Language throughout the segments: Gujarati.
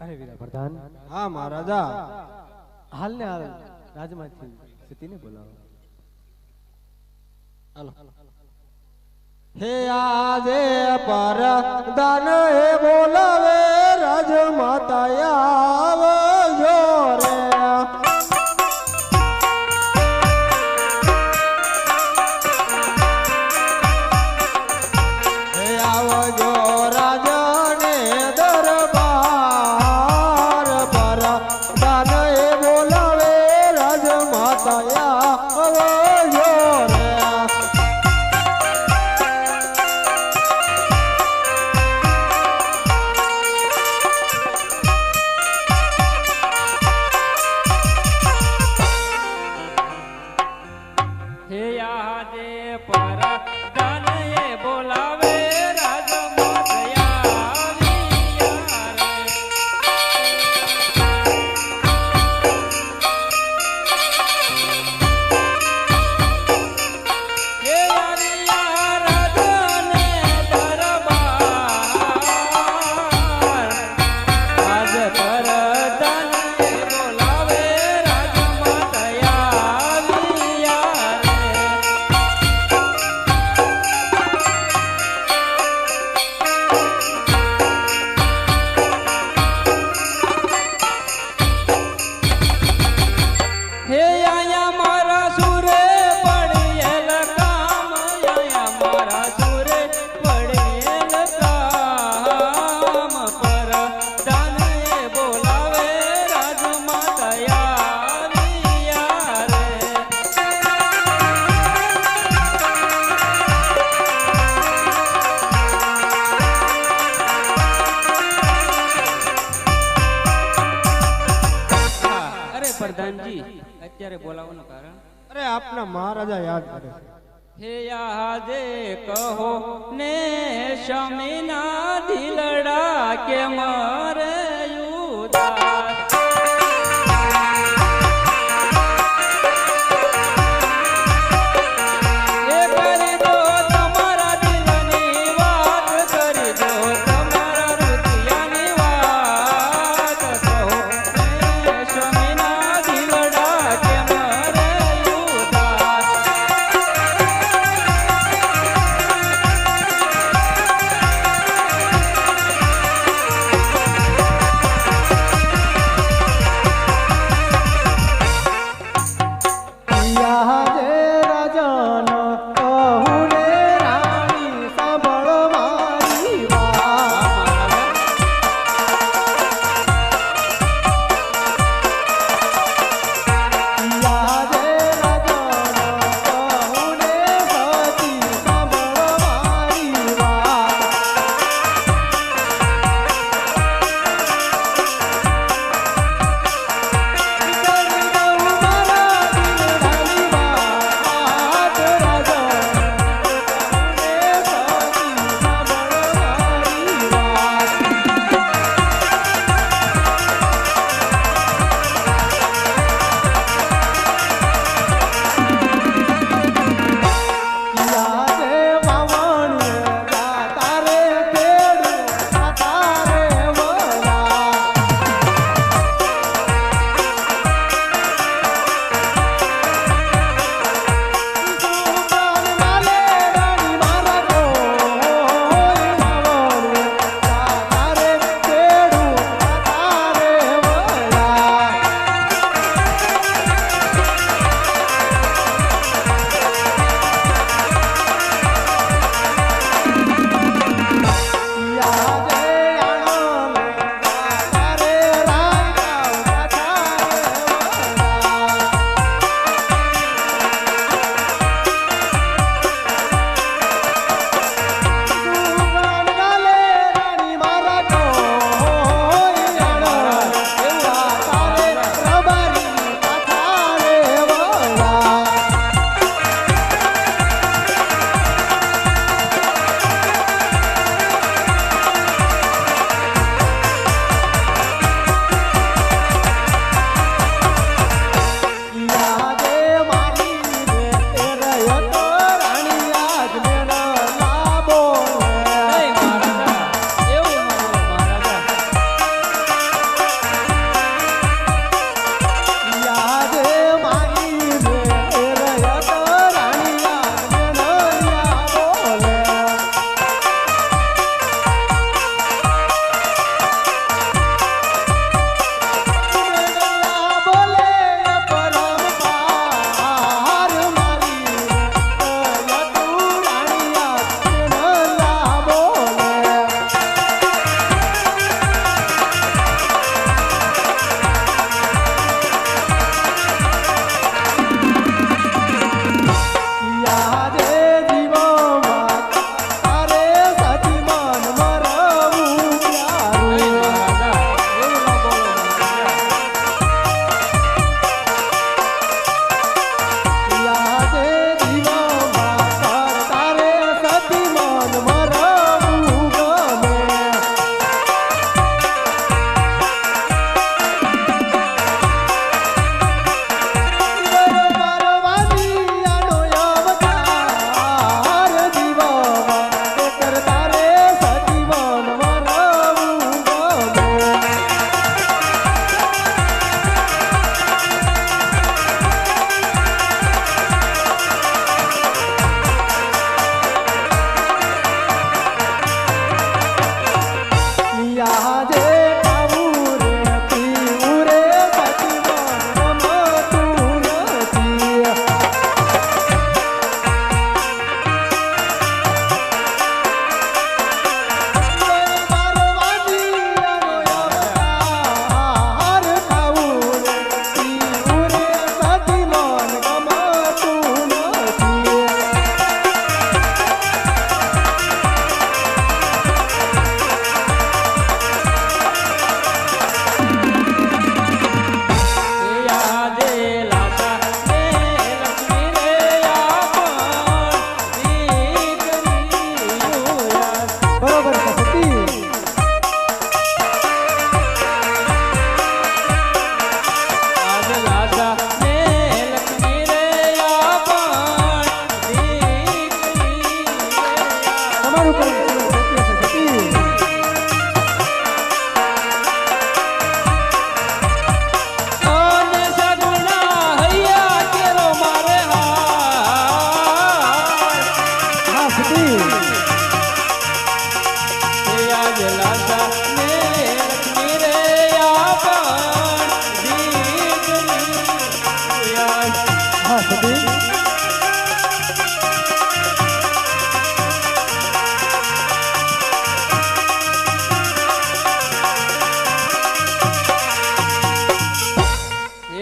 અરે વીરા પ્રધાન, હા મહારાજા. હાલ ને હાલ રાજમાંથી સતીને બોલાવો. હાલો. હે આજે પરદાન હે બોલાવે રાજમાતા આવજો રે. હે આવજો રાજને દરબાર પરદાન હે બોલાવે રાજમાતા આવજો રે. હે આજે પરદાન એ બોલાવે રાજમાતયા વિયા રે. હે આવ્યા રાજને દરબાર, આજ પરદાન એ બોલાવે રાજમાતયા વિયા રે. હે આયા મારા સુરે પડેલ કામ, આયા મારા સુરે પડેલ કામ, પરદાન એ બોલાવે રાજમાતયા વિયા રે. અરે પ્રધાનજી, અત્યારે બોલાવવાનું કારણ? અરે આપના મહારાજા યાદ કરે છે. હે આજે કહો ને શમીના દિલડા કે મરે ઉદાસ. એ કરી દો તમારા દિલની વાત, કરી દો તમારા હૃદયની વાત, કહો ને શમીના દિલડા કે મરે ઉદાસ. તમારું કામ શક્ય છે સતી. અને સગુણા હૈયા કેરો મારે હા સતી. આજ લાસા ને લક્ષ્મી રે આપણ દીકરી હા સતી.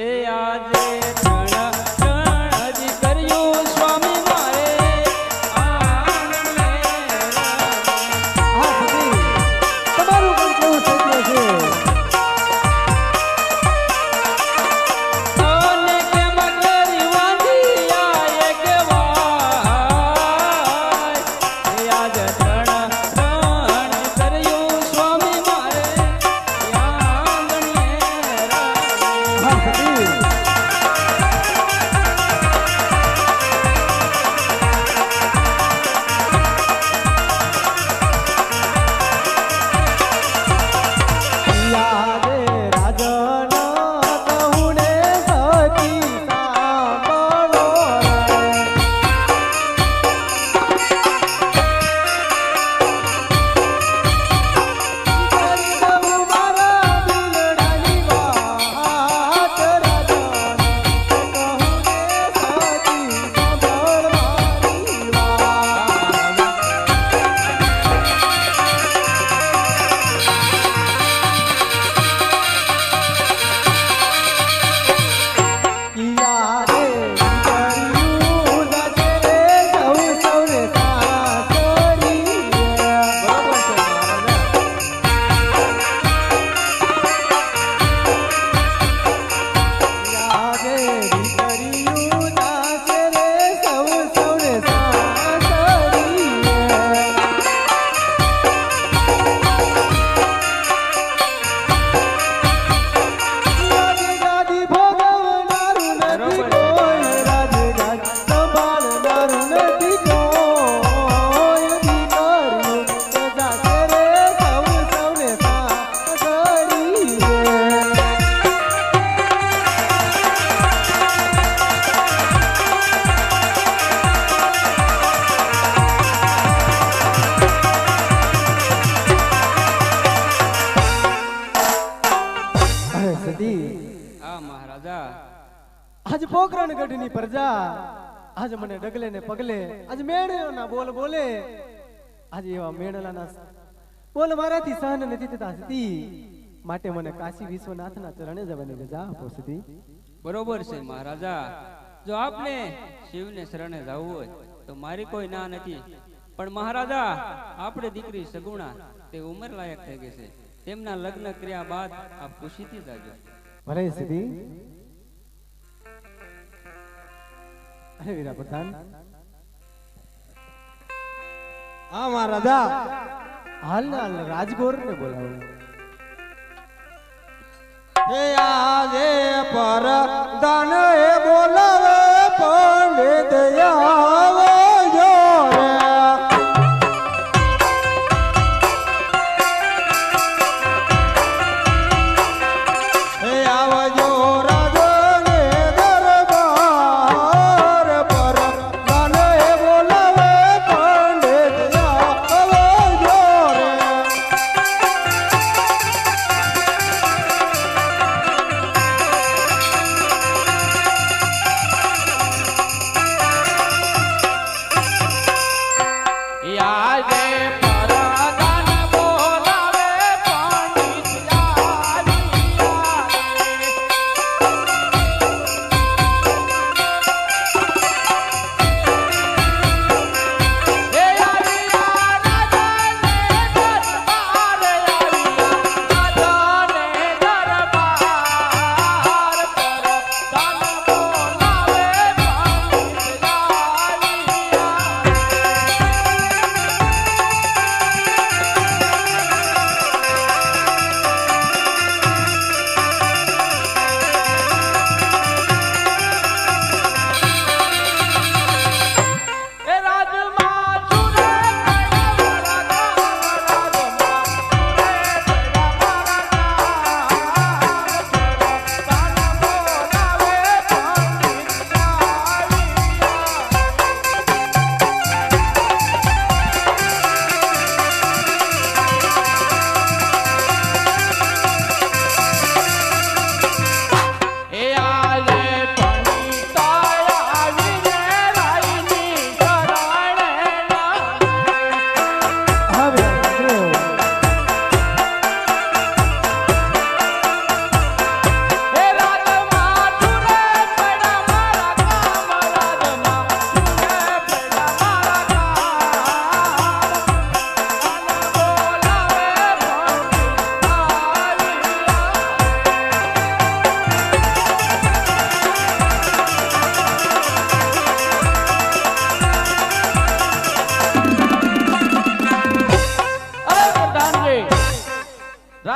એ આજે ક્ષણ ક્ષણ હજી કર્યું સ્વામી મારે આનંદ હા સતી. તમારું કામ કેવું સત્ય છે. અને કેમ કરી વાંધિયા એક વાર એ આજ ક્ષણ ક્ષણ કર્યું સ્વામી મારે આંગણીએ હા સતી. યારે રાજન કહું ને સતી સાંભળો રે. કરી દઉં મારા દિલડાની વાત રાજન કહું ને સતી સાંભળ મારી વાત. યારે કર્યું દશે રે સૌને સાસરી રે. બરોબર છે મહારાજા. યારે કર્યું દશે રે સૌને સાસરી રે. રાજગાદી ભોગવનારું નથી કોઈ, રાજગાદી સંભાળનારું નથી કોઈ. દીકરીઓ જાશે રે સૌને સાસરી રે. અરે સતી, હા મહારાજા. આજ પોકરણ ગઢની પ્રજા આજ મને ડગલે ને પગલે આજ મેળના બોલ બોલે. આજ એવા મેળલાના બોલ મારાથી સહન નથી થતા સતી. માટે મને કાશી વિશ્વનાથના ચરણે જવાની રજા આપો સતી. બરોબર છે મહારાજા. જો આપને શિવને શરણે જવું હોય તો મારી કોઈ ના નથી. પણ મહારાજા આપણે દીકરી સગુણા તે ઉંમર લાયક થઈ ગઈ છે. તેમના લગ્ન કર્યા બાદ આપ ખુશીથી જાજો. ભલે સતી. અરે વીરા પ્રધાન, હા મહારાજા. હાલના હાલ રાજગોરને બોલાવો. હે આજે પર દાન એ બોલાવે પંડિત આવજો રે. હે આવજો રાજને દરબાર પર દાન એ બોલાવે પંડિત આવજો રે.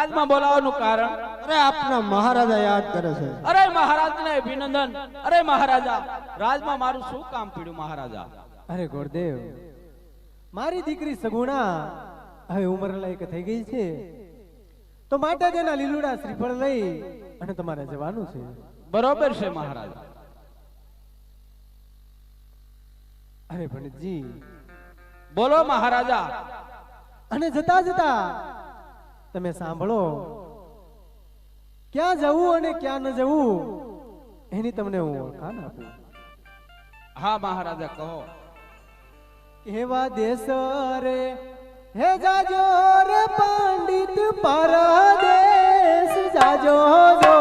રાજમાં બોલાવવાનું કારણ? અરે આપના મહારાજા યાદ કરે છે. અરે મહારાજને અભિનંદન. અરે મહારાજા, રાજમાં મારું શું કામ પડ્યું મહારાજા? અરે ગોરદેવ, મારી દીકરી સગુણા હવે ઉંમર લાયક થઈ ગઈ છે, તો માટે તેના લીલુડા શ્રીફળ લઈ અને તમારે જવાનું છે. બરોબર છે મહારાજા. અરે પંડિતજી, બોલો મહારાજા. અને જતા જતા તમે સાંભળો, ક્યાં જવું અને ક્યાં ન જવું એની તમને હું ઓળખાણ આપું. હા મહારાજા, કહો. એવા દેશ રે હે જાજો રે પંડિત પરદેશ જાજો જો.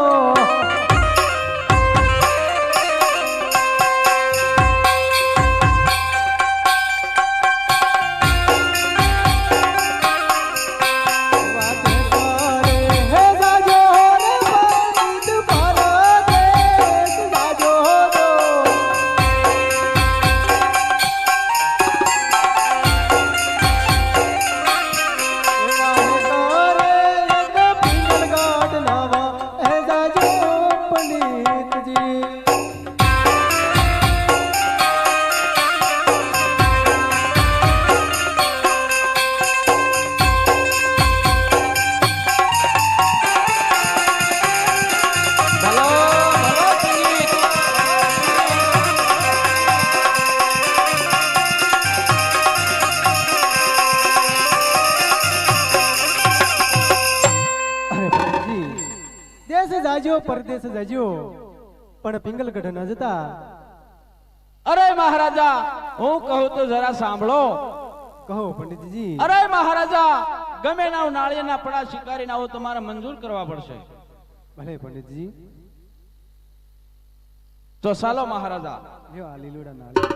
જાજો પરદેશ જાજો પણ પિંગલગઢ ન જતા. અરે મહારાજા, હું કહું તો જરા સાંભળો. કહો પંડિતજી. અરે મહારાજા, ગમે ના નાળિયેરના પડા શિકારી ના તમારે મંજૂર કરવા પડશે. ભલે પંડિતજી. તો ચાલો મહારાજા. લ્યો આ લીલુડા નાળી.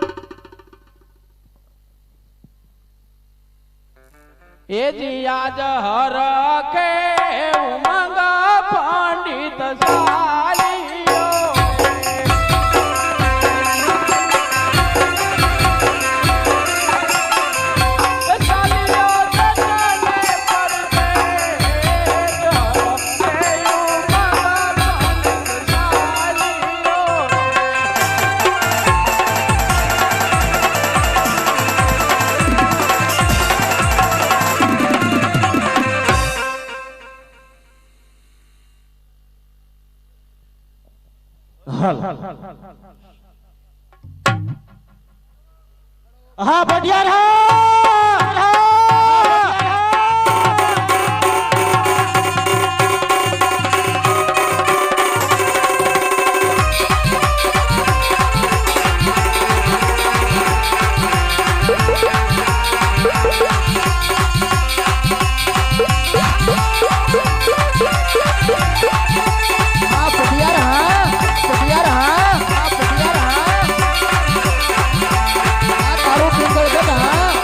એ જી આજ હર કે ઉમંગ પંડિત સાલીઓ. હા ભટિયાર, તારું પિંગલ ગઢ.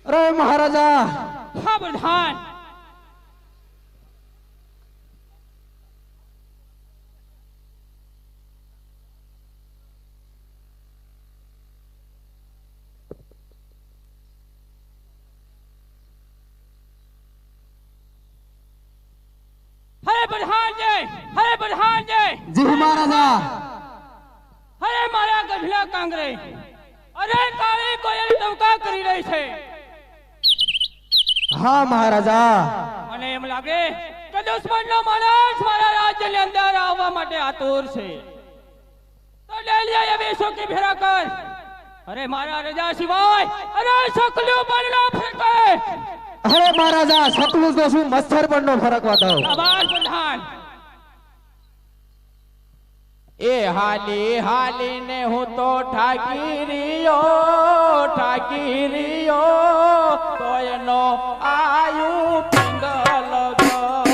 अरे महाराजा हाँ प्रधान। हरे प्रधान जी, हरे प्रधान जी। जी महाराजा। अरे मारा गઢલા કાંગરે, અરે કાળી કોયલ ટવકા કરી રહી છે। हाँ महाराजा। મને એમ લાગે કે દુશ્મનનો માણસ મારા રાજ્યની અંદર આવવા માટે આતુર છે। તો ડેલિયા એ બેસોકી ભેરા કર। અરે મારા રજા સિવાય અરે સકલું પણ ના ફેંકે। अरे महाराजा सकलू तो शू मच्छर पर नो फरक बताओ। આભાર પ્રધાન। ए हाली हाली ने हूँ तो ठाकीरियो ठाकीरियो तो एनो आयु पिंगल गढ़।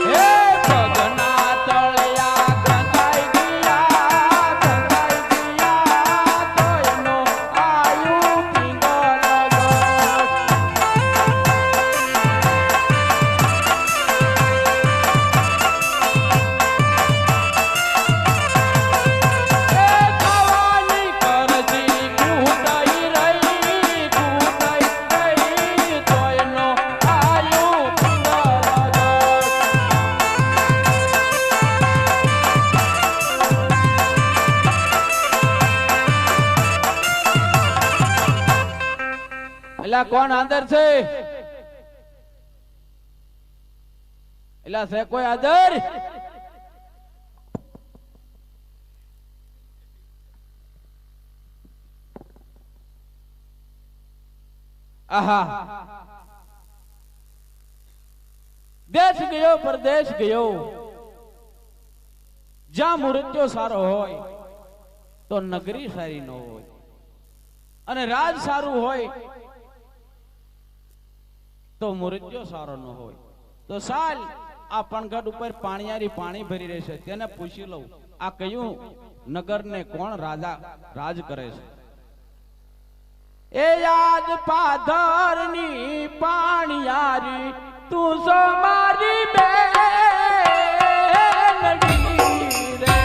हे भगना तळिया गंगाई गया तो एनो आयु पिंगल गढ़। એલા કોણ અંદર છે? એલા છે કોઈ અંદર? આહા દેશ ગયો પરદેશ ગયો, જ્યાં મૃત્યુ સારો હોય તો નગરી સારી ન હોય, અને રાજ સારું હોય તો મૃત્યુ સારો ન હોય। તો સાલ આ પણગઢ ઉપર પાણીયારી પાણી ભરી રહેશે, તેને પૂછી લઉં આ કયું નગર ને કોણ રાજા રાજ કરે છે। એ યાદ પાધરની પાણીયારી તું સો મારી બેનડી રે।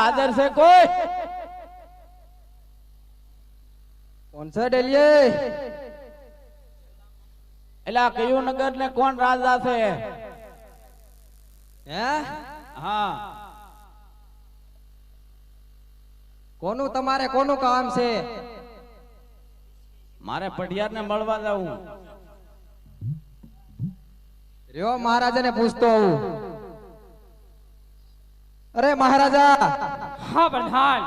आदर से कोई कौन सा डेलिए? एला कયું नगर ने कौन राजा से? हैं? हाँ कोनु तुम्हारे कोनु काम से? मारे पटियार ने મળવા જાઉં। रियो महाराजा ने पूछतो हूँ। अरे महाराजा। हाँ प्रधान।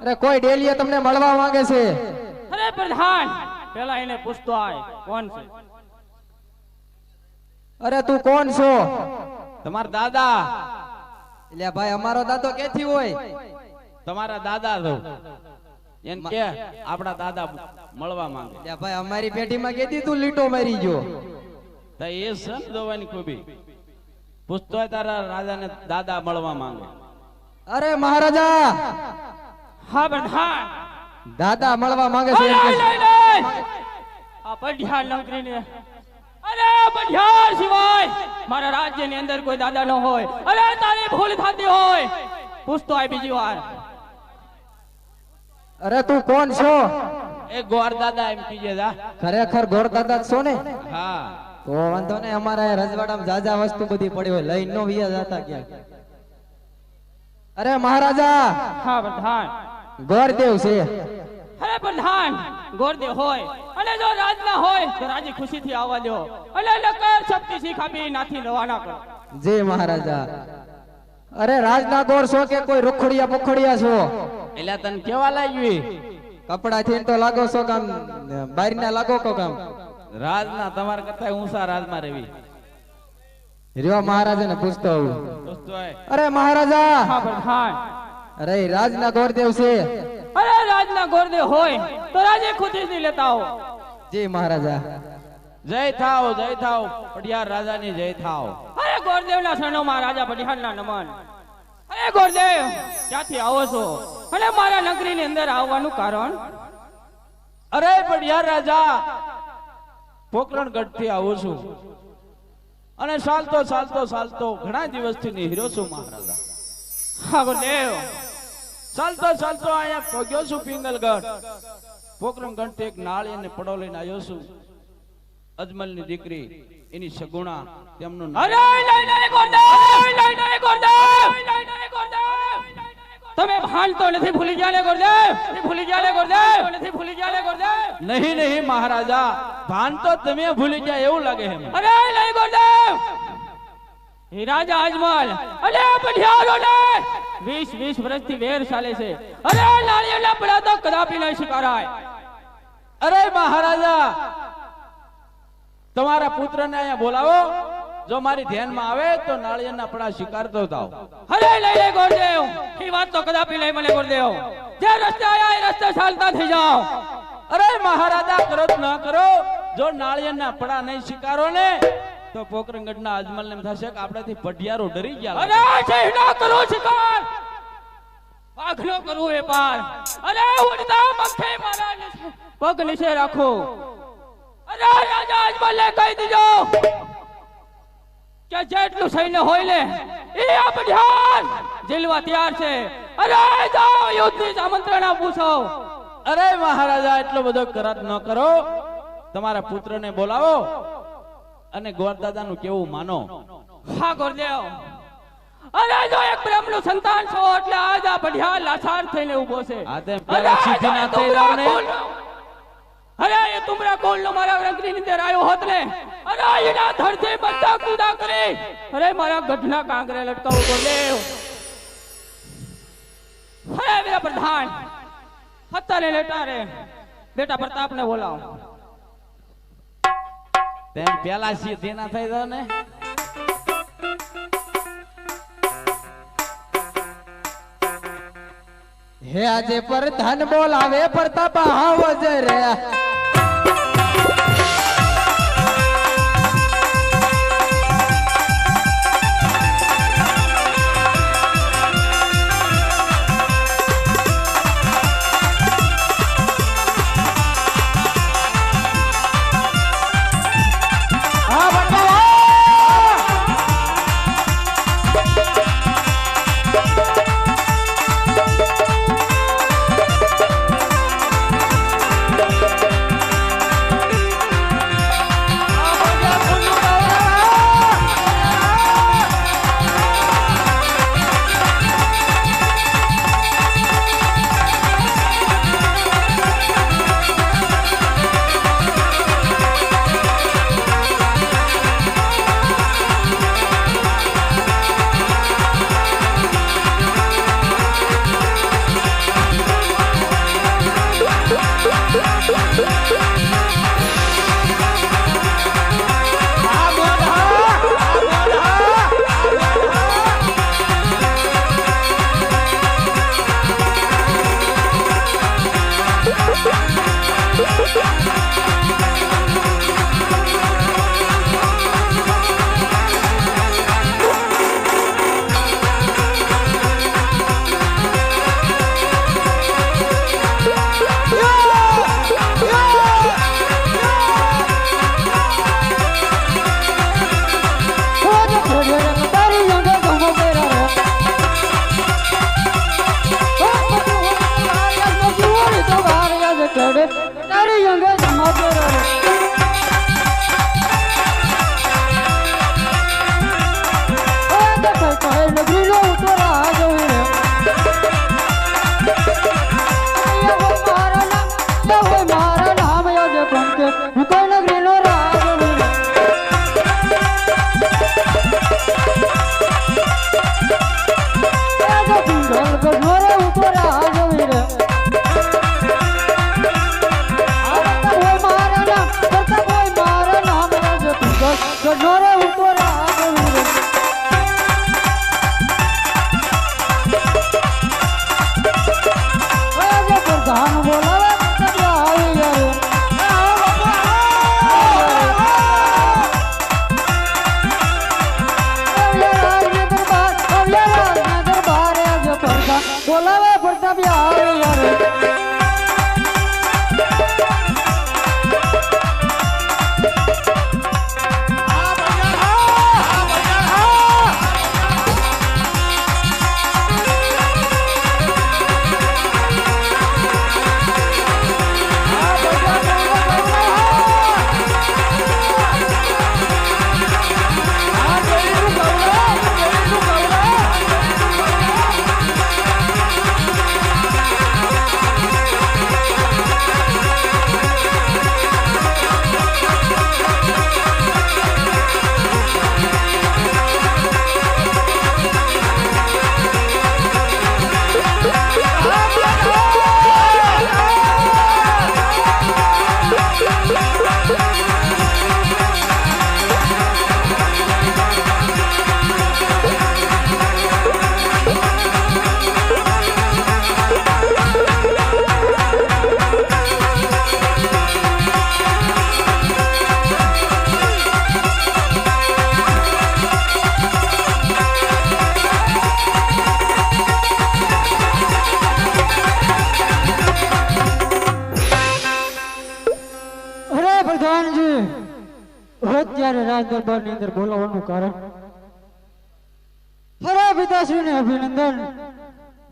अरे कोई डेलिए तुमने મળવા માંગે છે। અરે પ્રધાન પેલા એને પૂછતો આય કોણ છે? अरे तू कौन छो? તમાર દાદા। એટલે ભાઈ અમારો દાદો ક્યાંથી હોય? તમારા દાદા તો એમ કે આપણા દાદા મળવા માંગે. એટલે ભાઈ અમારી પેઢીમાં કેતી તું લીટો મારી ગયો. તો એ સન જોવાની ખૂબી પૂછતો હોય તારા રાજાને દાદા મળવા માંગે. અરે મહારાજા હા પ્રધાન. દાદા મળવા માંગે છે એમ અરે, કે લઈ, લઈ. આ પઢિયાર નગરીને અરે પઢિયાર સિવાય મારા રાજ્યની અંદર કોઈ દાદા ન હોય. અરે તારી ભૂલ થતી હોય પૂછતો આય બીજી વાર. અરે તું કોણ છો? એ ગોર દાદા એમ કીજે જા. ખરેખર ગોર દાદા જ છો ને? હા તો વાંધો ને અમારા અહીં રજવાડામાં જાજા વસ્તુ બધી પડી હોય લઈ નો વિયા જતા ક્યાં. અરે મહારાજા હા પ્રધાન. ગોરદેવ છે. અરે પ્રધાન ગોરદેવ હોય અને જો રાજના હોય તો રાજી ખુશીથી આવવા દો અને નકર શક્તિ શીખ આપી નાથી રવાના કરો. જય મહારાજા. અરે રાજના ગોર છો કે કોઈ રૂખડિયા પુખડિયા છો? એટલે તને કેવા લાગ્યું? કપડા થી તો લાગો છો કામ બારીના લાગો કો કામ. રાજના તમારા કરતા ઊંચા રાજમાં રહેવી. રહ્યો મહારાજા ને પૂછતો આવું. પૂછતો હોય અરે મહારાજા હા પ્રધાન. અરે રાજના ગોરદેવ છે. અરે રાજના ગોરદેવ હોય તો રાજી ખુશીથી લેતા આવો. જય મહારાજા. જય થાવ પઢિયાર રાજાની જય થાવ. અરે ગોરદેવના શરણોમાં રાજા પઢિયારના નમન. અરે ગોરદેવ ક્યાંથી આવો છો અને મારા નગરીની અંદર આવવાનું કારણ? અરે પઢિયાર રાજા પોકરણગઢ થી આવું છું અને ચાલતો ઘણા દિવસથી નિહર્યો છું મહારાજા. હા ગોરદેવ. ચાલતો અહીંયા પહોંચ્યો છું પિંગલગઢ. પોકરણગઢ થી એક નાળિયેરને પડો લઈને આવ્યો છું. અજમલની દીકરી એની સગુણા તેમનું નામ. અરે લઈ ગોરદેવ. તમે ભાન તો નથી ભૂલી ગયા ને ગોરદેવ? નથી ભૂલી ગયા ને ગોરદેવ? નહીં મહારાજા ભાન તો તમે ભૂલી ગયા એવું લાગે છે મને. અરે લઈ ગોરદેવ. હે રાજા અજમલ અરે પઢિયારોને 20 વર્ષથી વેર ચાલે છે. અરે નાળિયેરના પડા તો કદાપી નહીં સ્વીકારાય. અરે મહારાજા તમારા પુત્રને અહીંયા બોલાવો. જો મારી ધ્યાનમાં આવે તો નાળિયેરના પડા સ્વીકારતો થાવ. અરે લઈ ગોરદેવ. એ વાત તો કદાપી નહીં મળે ગોરદેવ. જે રસ્તે આયા એ રસ્તે ચાલતા થઈ જાઓ. અરે મહારાજા કરો તો ન કરો, જો નાળિયેરના પડા નહીં સ્વીકારો ને તો પોકરણગઢના અજમલ એમ થશે કે આપણાથી પઢિયારો ડરી ગયા. અરે શેહના કરો શિકાર, વાઘનો કરું વેપાર. અરે ઉડતા પંખે મારા પગ નીચે રાખો. અરે રાજા અજમલને કહી દીજો કે જેટલું સૈન્ય હોય ને એ આ પઢિયાર જીલવા તૈયાર છે. અરે જાઓ યુદ્ધની આમંત્રણ પૂછો. અરે મહારાજા એટલો બધો કરાટ ન કરો. તમારા પુત્રને બોલાવો અને ગોરદાદાનું કેવું માનો. હા ગોરદેવ. અરે જો એક બ્રહ્મનું સંતાન છો એટલે આજ આ પઢિયાર લાચાર થઈને ઊભો છે. આ તેમ પેલા સીધી ના થઈ જાવ ને. અરે એ તુમરા કોલનો મારા રંગની અંદર આવ્યો હોત ને, અરે એના ધરથી બધા કુદા કરી અરે મારા ગઢના કાંગરે લટકાવો ગોરદેવ. અરે મેરા પ્રધાન અત્યારે લેટા રે બેટા પ્રતાપને બોલાવો. તેમ પેલા સીધી ના થઈ જાવ ને. હે આજે પ્રધાન બોલાવે પ્રતાપ આવજ રે. બોલાવે પ્રતાપિયા આવે યાર અત્યારે રાજ દરબાર ની અંદર બોલાવવાનું કારણ હરે પિતાશ્રી ને અભિનંદન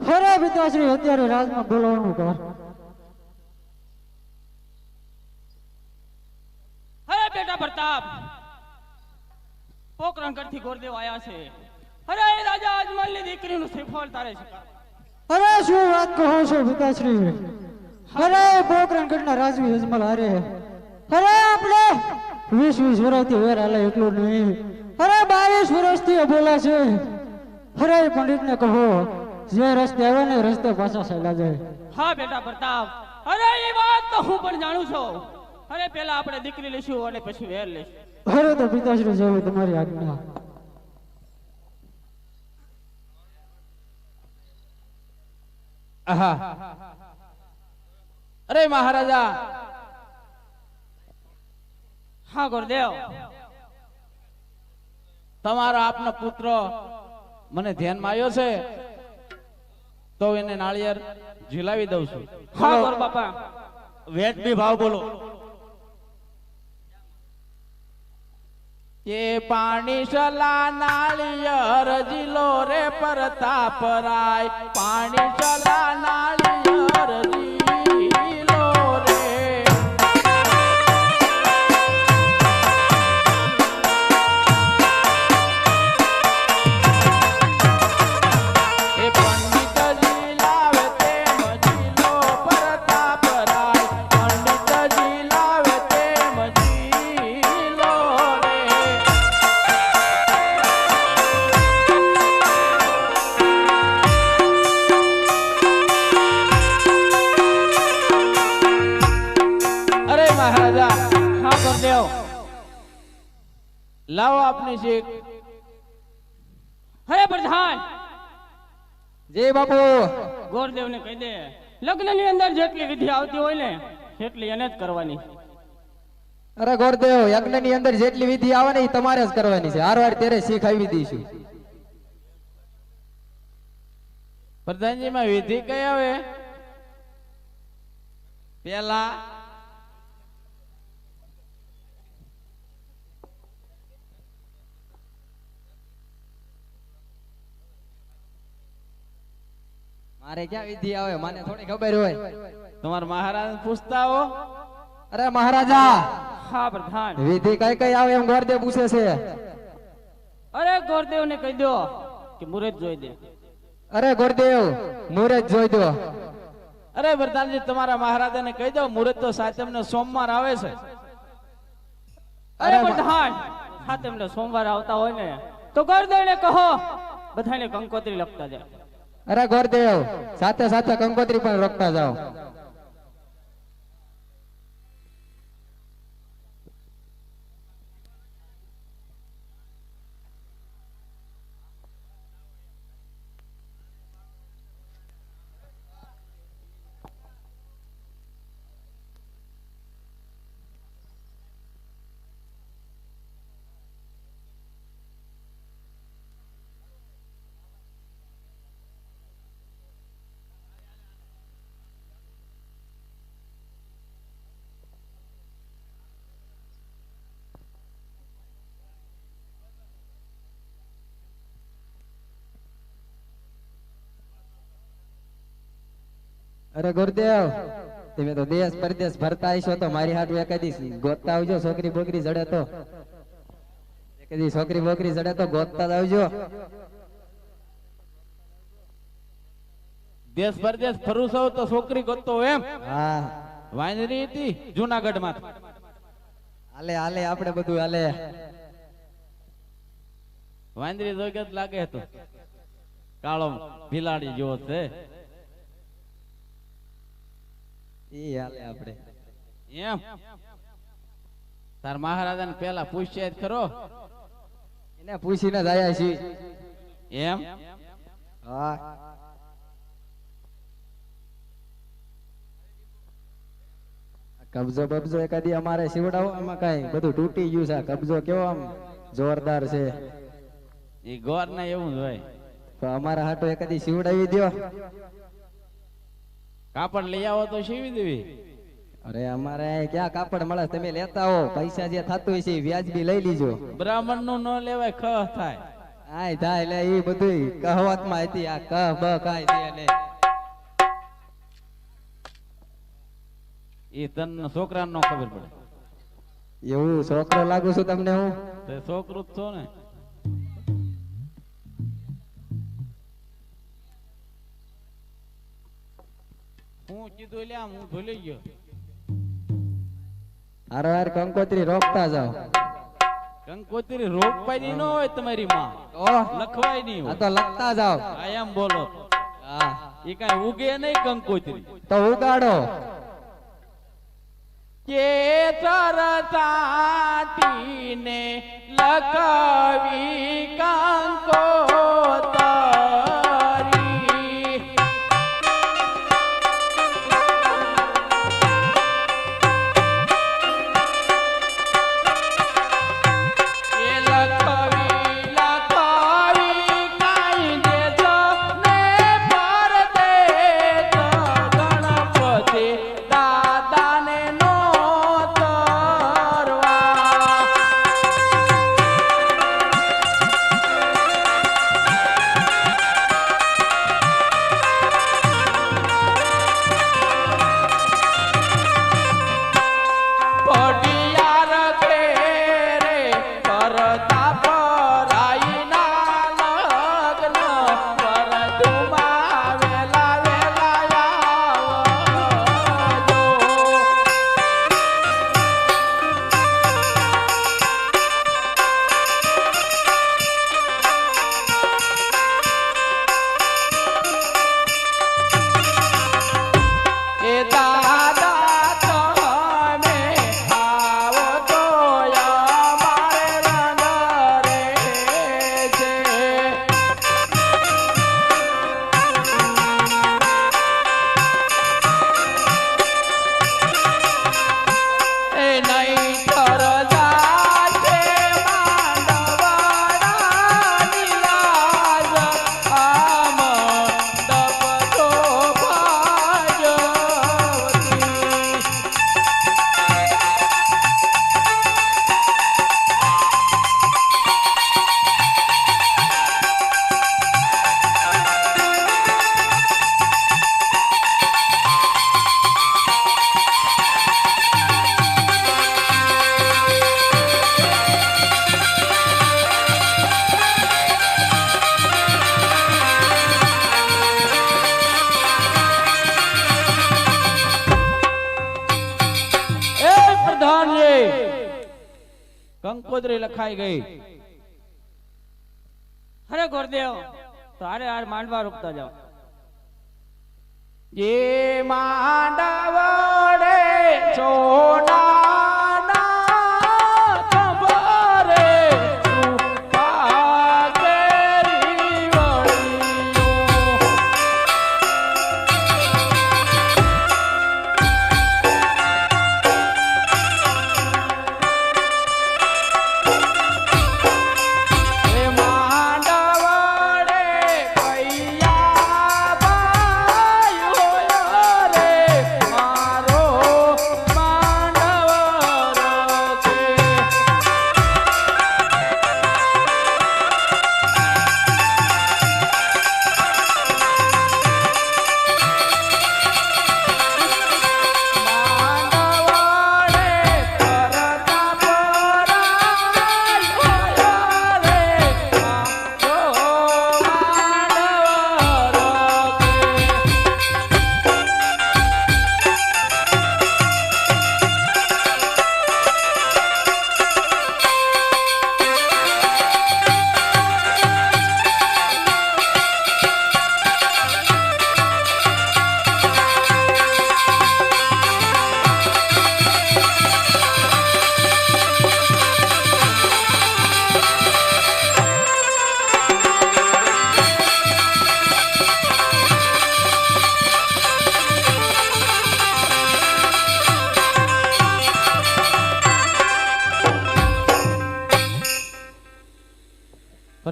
હરે પિતાશ્રી અત્યારે રાજમાં બોલાવવાનું કારણ હરે બેટા પ્રતાપ પોકરણગઢ થી ગોરદેવ આયા છે હરે રાજા અજમલ ની દીકરીનું શ્રીફળ તારે છે અરે શું વાત કહો છો પિતાશ્રી હરે પોકરણગઢ ના રાજવી અજમલ હારે હરે આપણે 20 વર્ષથી વેર હાલે એટલું નહીં અરે 22 વર્ષથી બોલા છે હરે પંડિત ને કહો જે રસ્તે આવે ને રસ્તે પાછા ચાલ્યા જાય હા બેટા પ્રતાપ અરે એ વાત તો હું પણ જાણું છું અરે પેલા આપણે દીકરી લઈશું અને પછી વેર લઈશું અરે તો પિતાશ્રી જેવી તમારી આજ્ઞા આહા અરે મહારાજા હા ગુરુદેવ તમારો આપનો પુત્ર મને ધ્યાનમાં આવ્યો છે તો એને નાળિયેર ઝીલાવી દઉં છું હા ગુરુ બાપા વેદબી ભાવ બોલો એ પાણી ચલા નાળિયેર જીલો રે પ્રતાપરાય પાણી ચલા નાળિયેર જીલો રે એ પંડિતજી લાવે તેમ જીલો પ્રતાપરાય પંડિતજી લાવે તેમ જીલો રે અરે મહારાજા હા ગુરુદેવ લાવો આપની શીખ હરે પ્રધાન જય બાપુ ગોરદેવ ને કહી દે લગ્ન ની અંદર જેટલી વિધિ આવતી હોય ને એટલી એને જ કરવાની અરે ગોરદેવ યજ્ઞ ની અંદર જેટલી વિધિ આવે ને એ તમારે જ કરવાની છે હારવાર તેરે શીખ આવી દઈશું પ્રધાનજી માં વિધિ કઈ આવે પેલા મારે ક્યાં વિધિ આવે મને થોડી ખબર હોય તમારા મહારાજ પૂછતા હો અરે મહારાજા હા પ્રધાન વિધિ કઈ કઈ આવે એમ ગોરદેવ પૂછે છે અરે ગોરદેવ ને કહી દો કે મુરત જોઈ દે અરે ગોરદેવ મુહૂર્ત જોઈ દો અરે પ્રધાનજી તમારા મહારાજાને કહી દો મુહૂર્ત તો સાતમને સોમવાર આવે છે અરે પ્રધાન સાતમ ને સોમવાર આવતા હોય ને તો ગોરદેવ ને કહો બધાને કંકોત્રી લખતા જાય અરે ગોરદેવ સાથે સાથે કંકોત્રી પણ રોકતા જાઓ અરે ગુરુદેવ તમે તો દેશ પરદેશ ફરતા આવીશો તો મારી હાટુ એકાદી ગોતતા આવજો. છોકરી બોકરી જડે તો એકાદી છોકરી બોકરી જડે તો ગોતતા જ આવજો. દેશ પરદેશ ફરું છું તો છોકરી ગોતતો એમ? હા વાંદરી હતી જુનાગઢ માં. હાલે હાલે આપણે બધું હાલે. વાંદરી જોગત લાગે તો કાળો બિલાડી જેવો છે. ઈ હાલે આપણે. એમ તાર મહારાજા ને પેલા પૂછ્યા જ ખરો. એને પૂછીને જ આયા છીએ. એમ હા કબજો બબજો એકાદી અમારે સીવડાવો. આમાં કઈ બધું તૂટી ગયું છે. કબજો કેવો આમ જોરદાર છે. એ ગોર ને એવું જ હોય. તો અમારા હાટો એકાદી સીવડાવી દ્યો. કાપડ લઈ આવો તો સીવી દેવી. અરે અમારે અહીં ક્યાં કાપડ મળે? તમે લેતા હો. પૈસા જે થતું હોય છે એ વ્યાજબી લઈ લીજો. બ્રાહ્મણ નું ન લેવાય ખ થાય. આય થાય એટલે એ બધું કહેવત માં હતી. આ કહ બ કાય દે ને એ તન છોકરા નો ખબર પડે. એવું છોકરો લાગુ છું તમને હું? તે છોકરું જ છો ને. હું કીધું લ્યા હું ભૂલી ગયો. હારો હાર કંકોત્રી રોકતા જાઓ. કંકોત્રી રોકવાની ન હોય તમારી માં. લખવાય નહીં આ હોય. તો લખતા જાઓ. આ એમ બોલો. હા એ કઈ ઉગે નહીં કંકોત્રી. તો ઉગાડો. કે સરસાટીને લખવી કંકોત્રી. એ લખવી કાઈ દેજો ને પર દેજો ગણપતિ દાદાને નો તરવા. પડિયાર ઘેરે કરતા પરાઈના લગ્ન પરધુમાં વેલા વેલા આવજો. એ દાદા તમે આવો તો અમારે રંગ રે છે. એ નહીં થર જાશે માંડવાડાની લાજ આમ દબતો ભાજવતી. એ પ્રધાનજી કંકોત્રી લખાઈ ગઈ. અરે ગુરુદેવ તો હારે હાર માંડવા રોપતા જાઓ. એ માંડવડે સોનાના ખંભારે રૂપા કેરી વળ્યું. એ માંડવડે કૈયા ભાઈ હોય રે મારો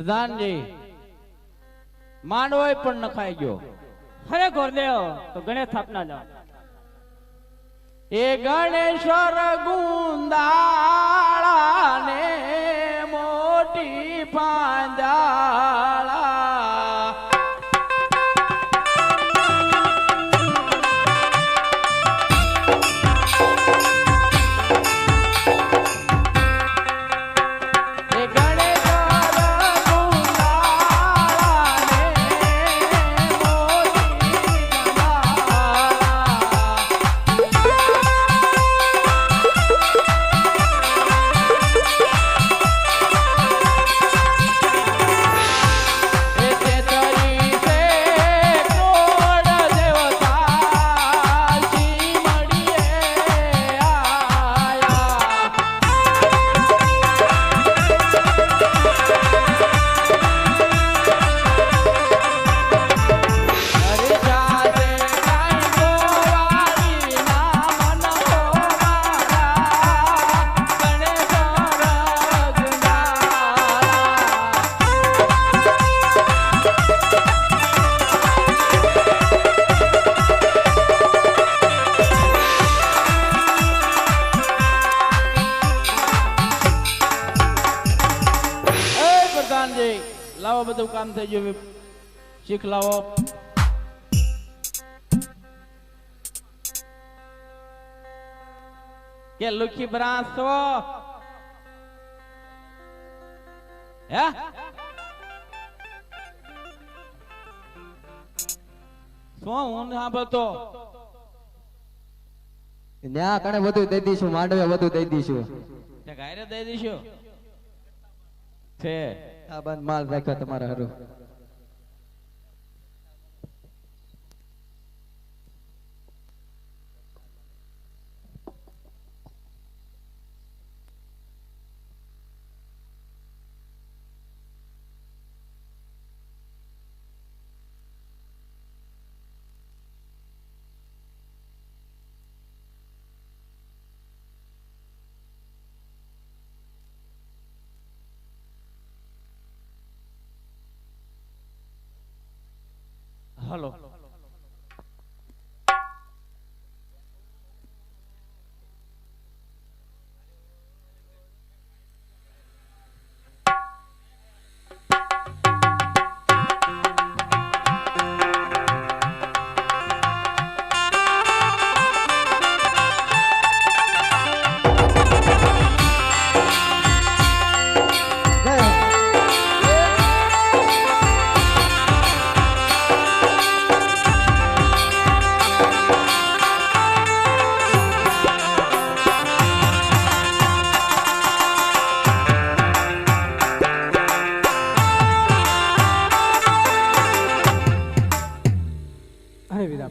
પ્રધાનજી માંડવો પણ નખાઈ ગયો. અરે ગોરદેવ તો ગણેશ સ્થાપના જાઓ. એ ગણેશ્વર ગુંદાળા ને મોટી પાંજાળા લાવો બધું કામ થઈ ગયું. શીખ લાવો. કે લુખી બ્રાસો હે શું હું સાંભળતો ન્યા કણે બધું દઈ દઈશું, માંડવે બધું દઈ દઈશું. તે ગાયરે દઈ દઈશું છે. આ બંધ માલ રાખ્યો તમારા હારું. હલો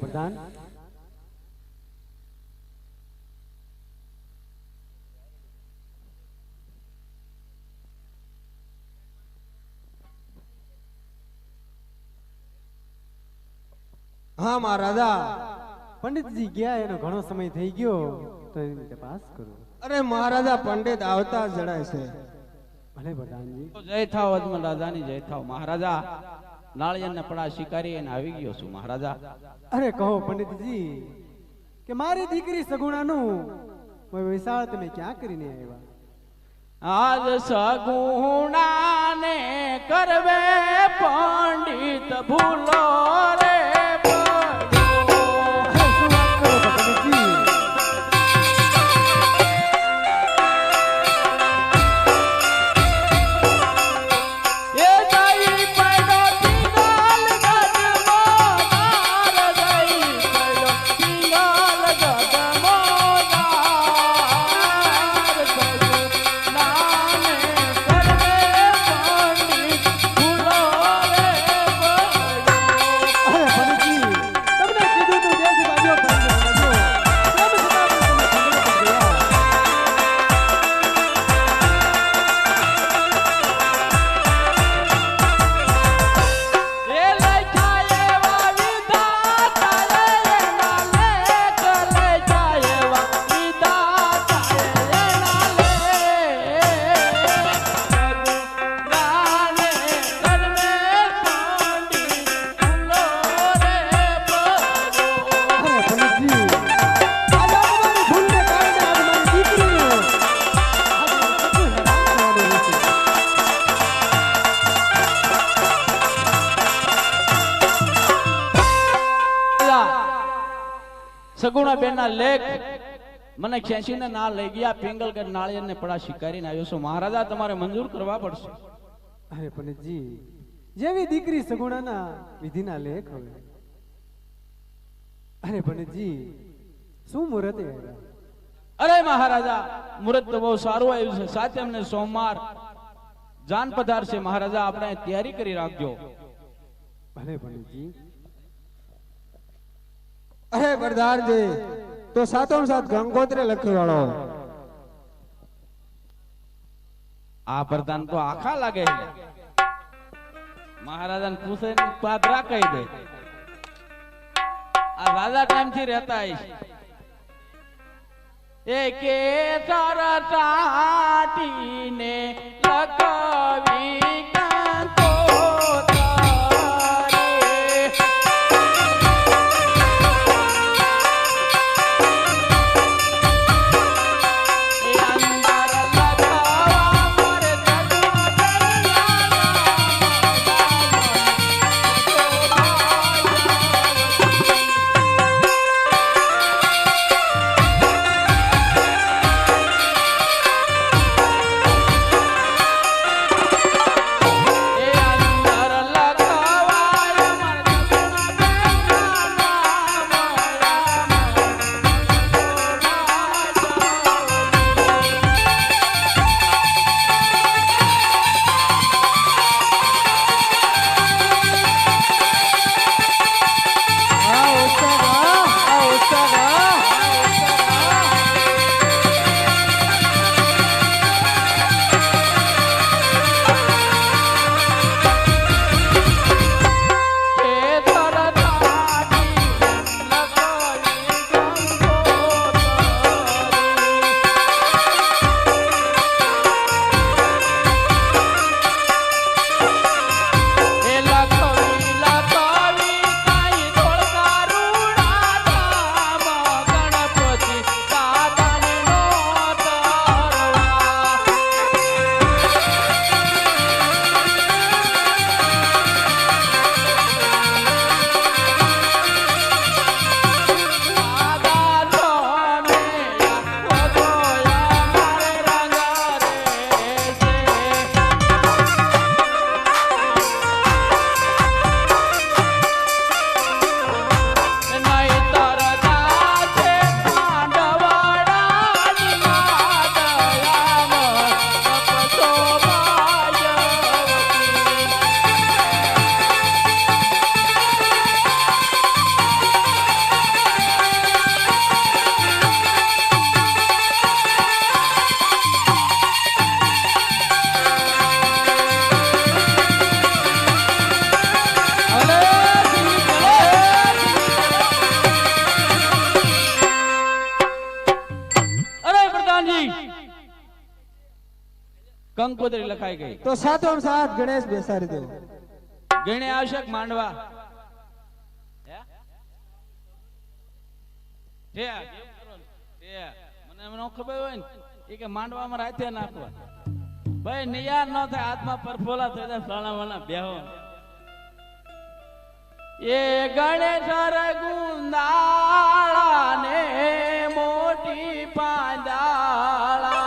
પ્રધાન હા મહારાજા પંડિતજી ગયા એનો ઘણો સમય થઈ ગયો તો એની તપાસ કરું. અરે મહારાજા પંડિત આવતા જણાય છે. ભલે પ્રધાનજી. જય થાવ અજમલ રાજાની જય થાવ. મહારાજા નાળિયેર ને પડા શિકારી એને આવી ગયો છું મહારાજા. અરે કહો પંડિતજી કે મારી દીકરી સગુણાનું વિશાળ તમે ક્યાં કરીને આવ્યા? આજ સગુણાને કરવે પંડિત ભૂલો રે ભૂલો સગુણા બેનના લેખ મને ખેંચીને ના લઈ ગયા પિંગલગઢ નાળિયેરને પડા શિકારીને આવ્યો છું મહારાજા તમારે મંજૂર કરવા પડશે અરે પંડિતજી જેવી દીકરી સગુણાના વિધિના લેખ હવે અરે પંડિતજી શું મુહૂર્તે આવ્યા અરે મહારાજા મુહૂર્ત તો બહુ સારું આવ્યું છે સાથે અમને સોમવાર જાન પધાર છે મહારાજા આપણે તૈયારી કરી રાખજો ભલે પંડિતજી અરે બરદારજી તો સાતોમ સાત ગંગોત્રી લખી વાળો આ પ્રધાન તો આખા લાગે છે મહારાજાને પૂછે ને પાદરા કહી દે આ રાજા ટાઈમ થી રહેતા એ કે તારા ટાટીને લખવી કંકોત્રી લખાઈ ગઈ તો સાતોમ સાત ગણેશ બેસાડી દેવો ગણે આવશે માંડવા મને એમ ન ખબર હોય ને એ કે માંડવામાં રાતે નાખવા ભાઈ નિયાર ન થાય હાથમાં પરફોલા થઈ જાય સાણાવાના બેહો એ ગણેશ ગુંદાળા ને મોટી પાંદાળા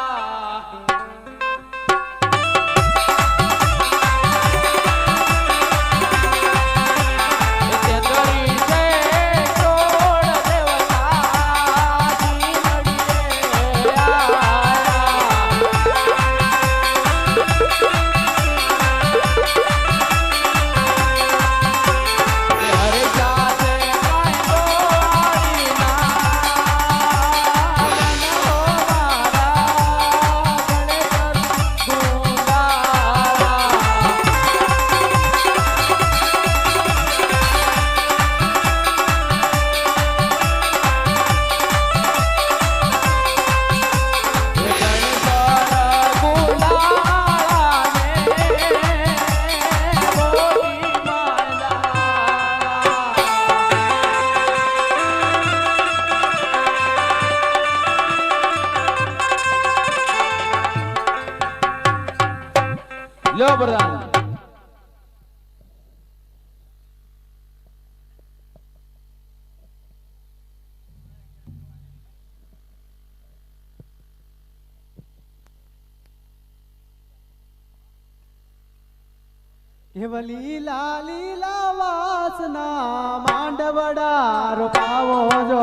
એવા લીલા લીલા વાસના માંડવડા રોપાવો જો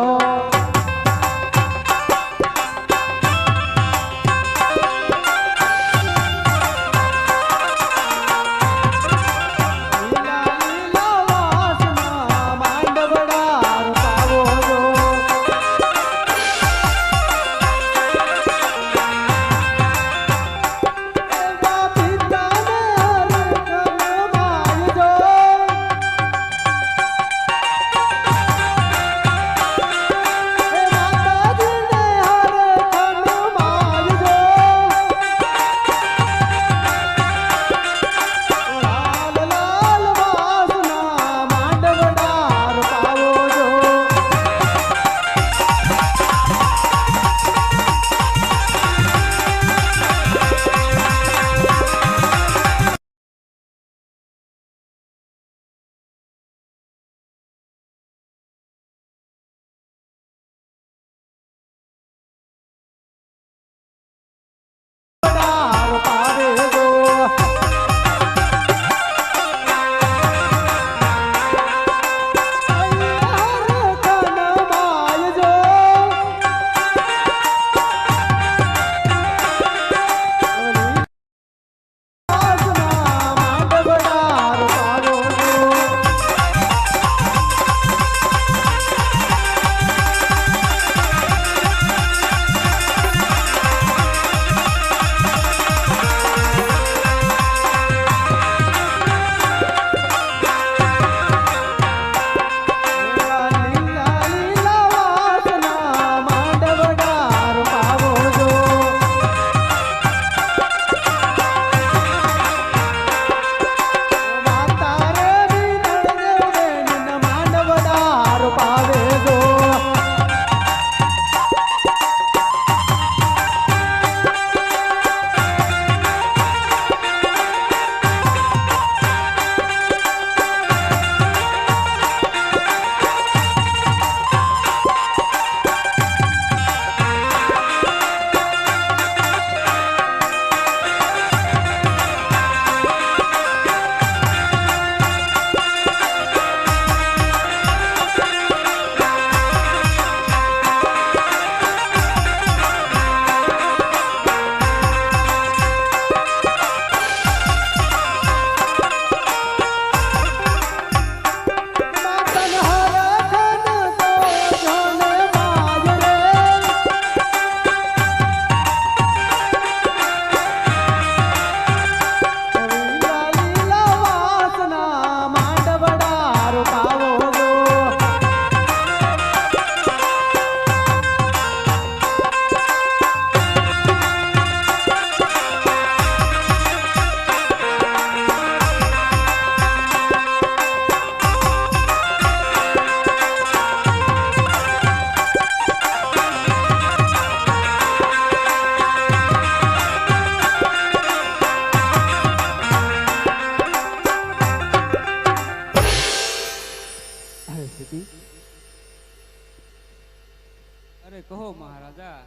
અરે કહો મહારાજા.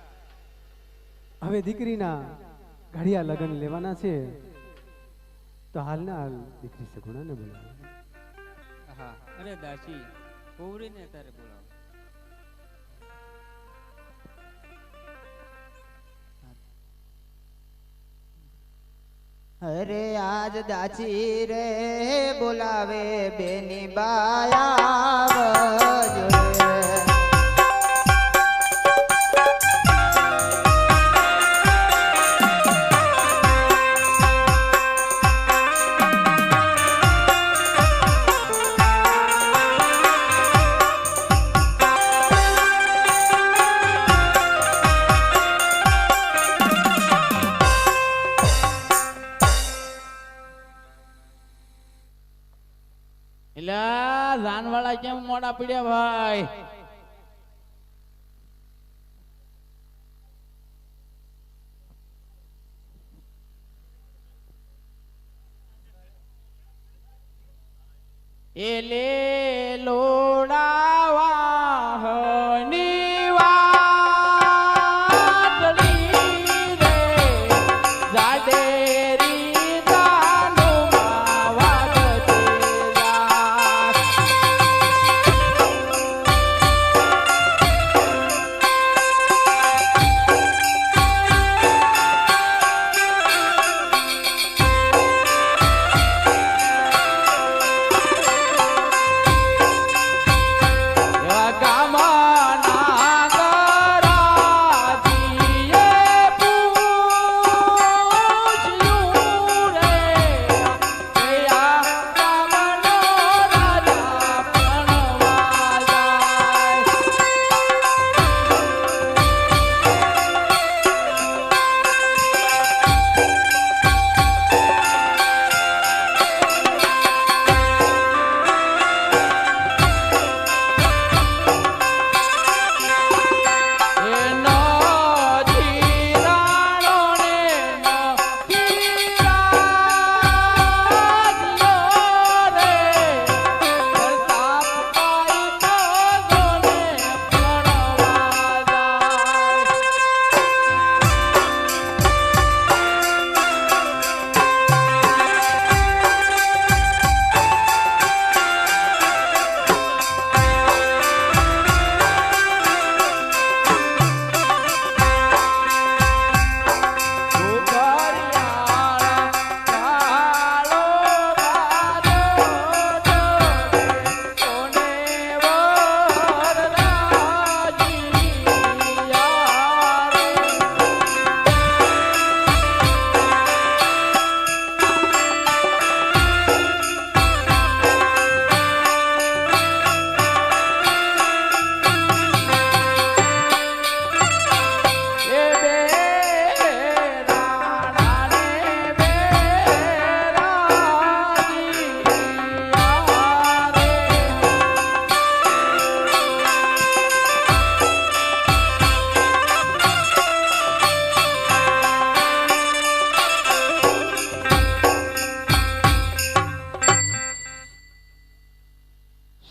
હવે દીકરીના ઘડિયા લગ્ન લેવાના છે તો હાલના હાલ દીકરી સગુણાને બોલાવો. હા અરે દાસી કુંવરીને તારે બોલાવો. અરે આજ દાચી રે બોલાવે બેની બાયા જાનવાળા કેમ મોડા પડ્યા ભાઈ? એલે લોડાવા રે જાડેરી દાનો માવા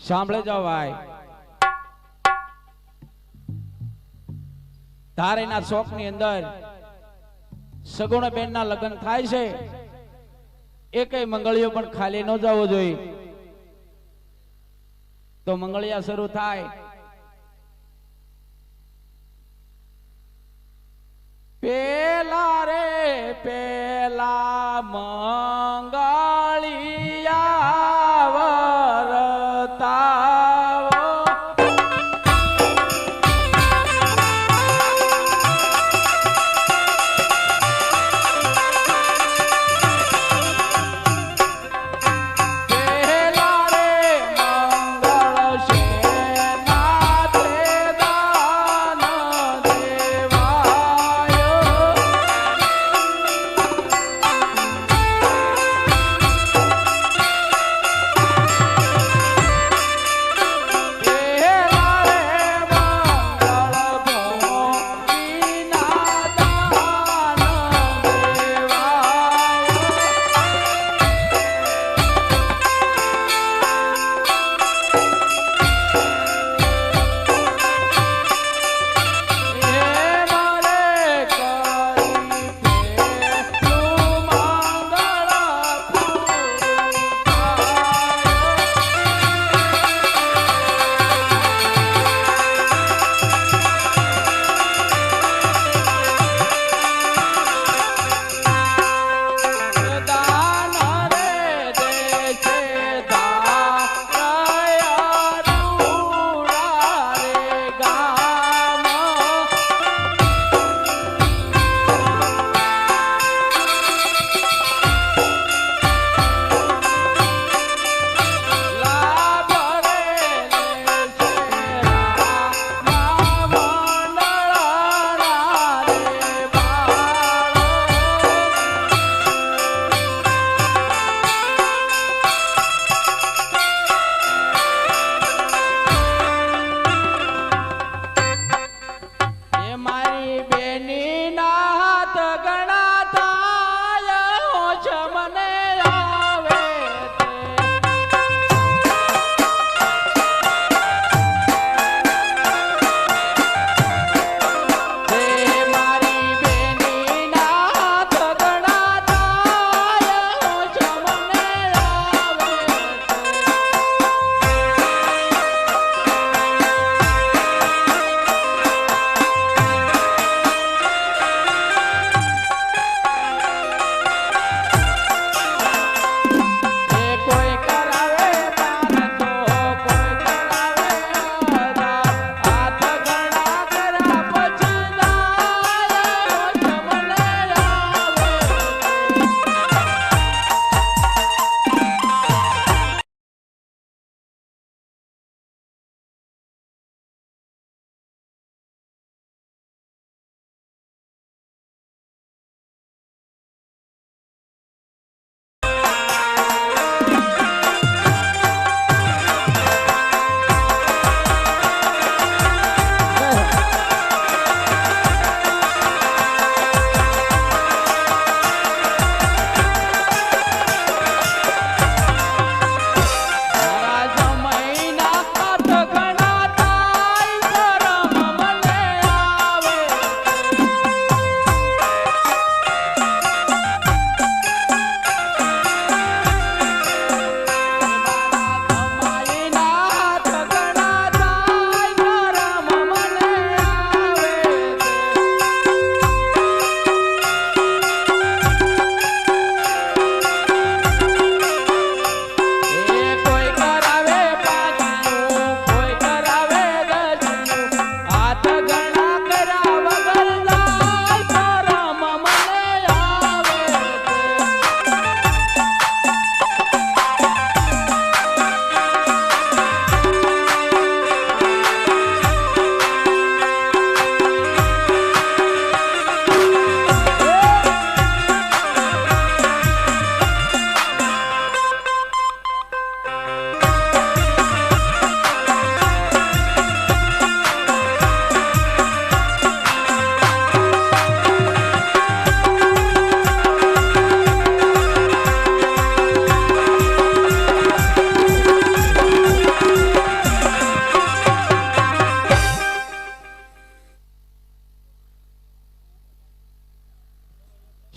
સાંભળે જાઓ ભાઈ. ધારેના શોખ ની અંદર સગુણાબેન ના લગ્ન થાય છે. એકેય મંગળીઓ પણ ખાલી ન જવો જોઈએ. તો મંગળિયા શરૂ થાય. પેલા રે પેલા મંગળિયા વરતાવો.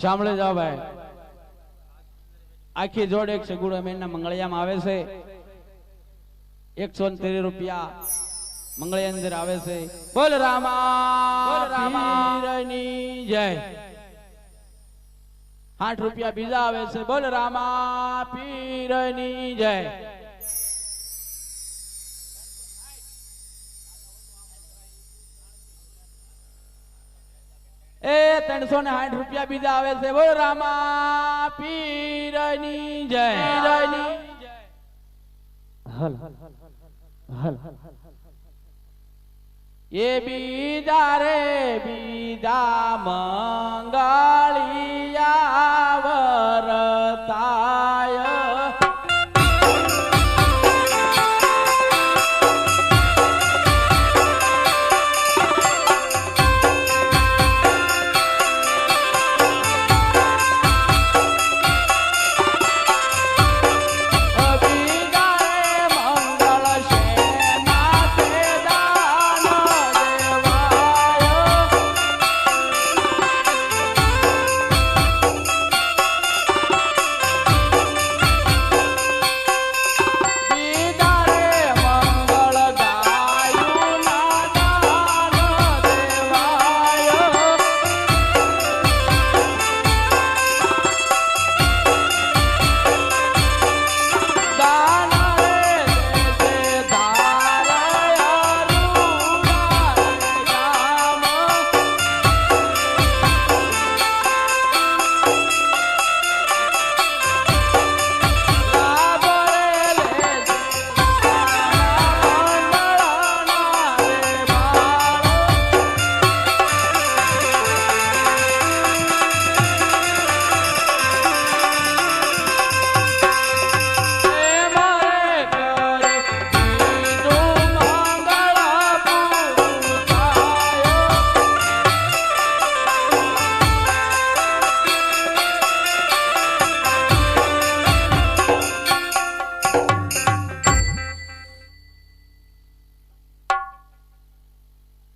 સાંભળે જાઓ ભાઈ આખી જોડ એક સગુડો મેના મંગળિયામાં આવે છે 113 રૂપિયા મંગળિયા અંદર આવે છે બોલ રામા પીરની જય 8 રૂપિયા બીજા આવે છે બોલ રામા પીરની જય એ 360 રૂપિયા બીજા આવે છે બોલ રામા પીરની જય એ બીજા રે બીજા મંગળિયા વરતાય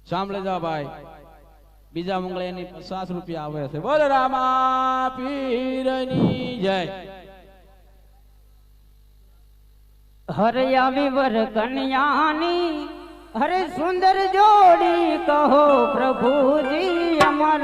સાંભળે જા ભાઈ બીજા મંગળિયાની 50 રૂપિયા આવે છે બોલ રામા પીરની જય હરે આવી વર કન્યાની હરે સુંદર જોડી કહો પ્રભુજી અમર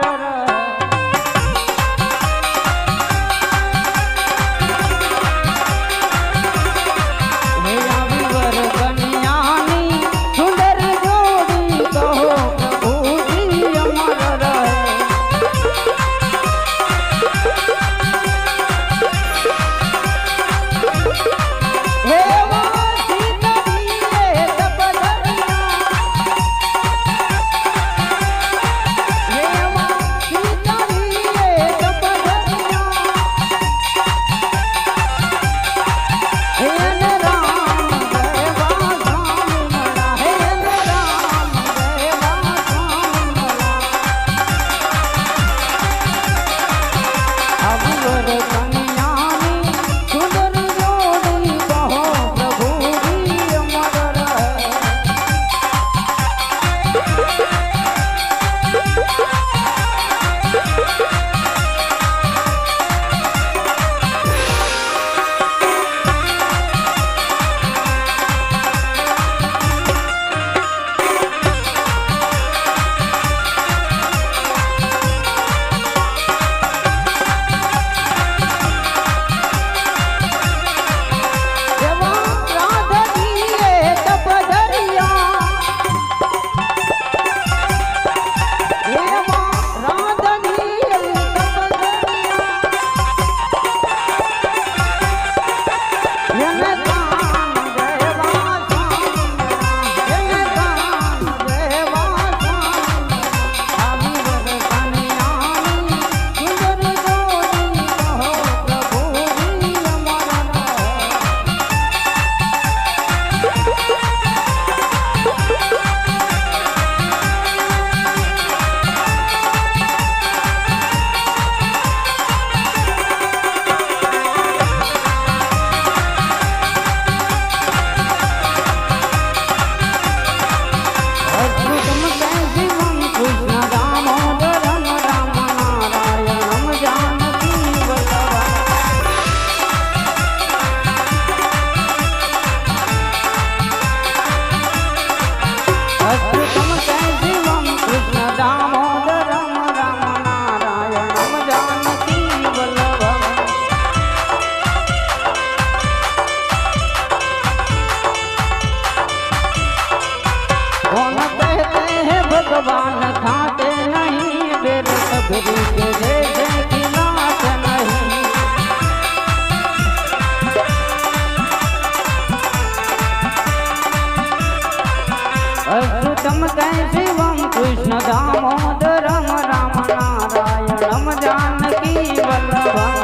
કૃષ્ણ દામોદરમ રામ નારાયણમ જાનકી વલ્લભમ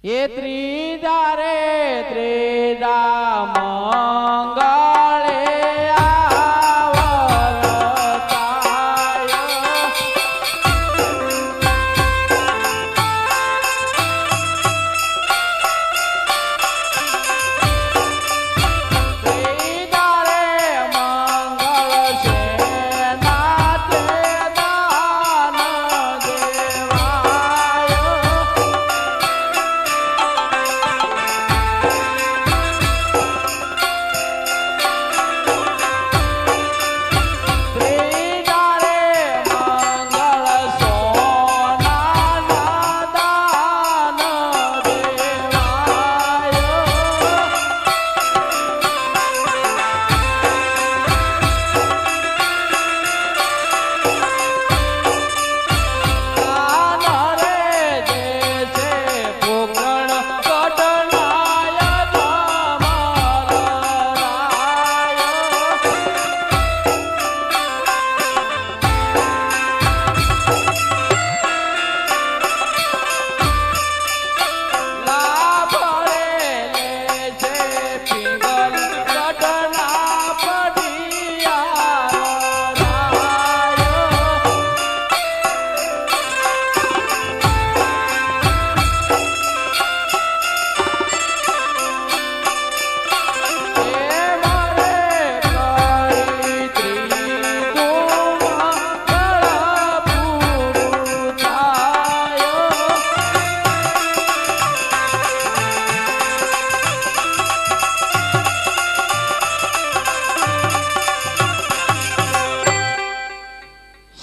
એ ત્રીજા રે ત્રીજા મંગળે આવતાય. ત્રીજા રે મંગળ છે નાતે દાન દેવાય.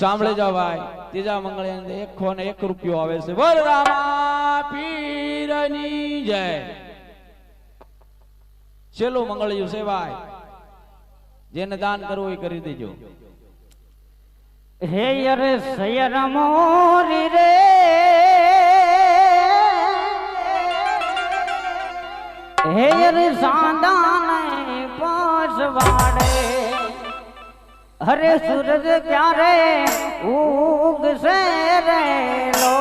સાંભળી જાઓ ભાઈ, ત્રીજા મંગળે અંદર 101 રૂપિયો આવે છે. બોલ રામા પીરની જય. છેલ્લું મંગળિયું છે ભાઈ, જેને દાન કરવું એ કરી દેજો. હે યર સયર મોરી રે હે યર સાંદાને પાસવાડે હરે સૂરજ ક્યારે ઉગશે રે લો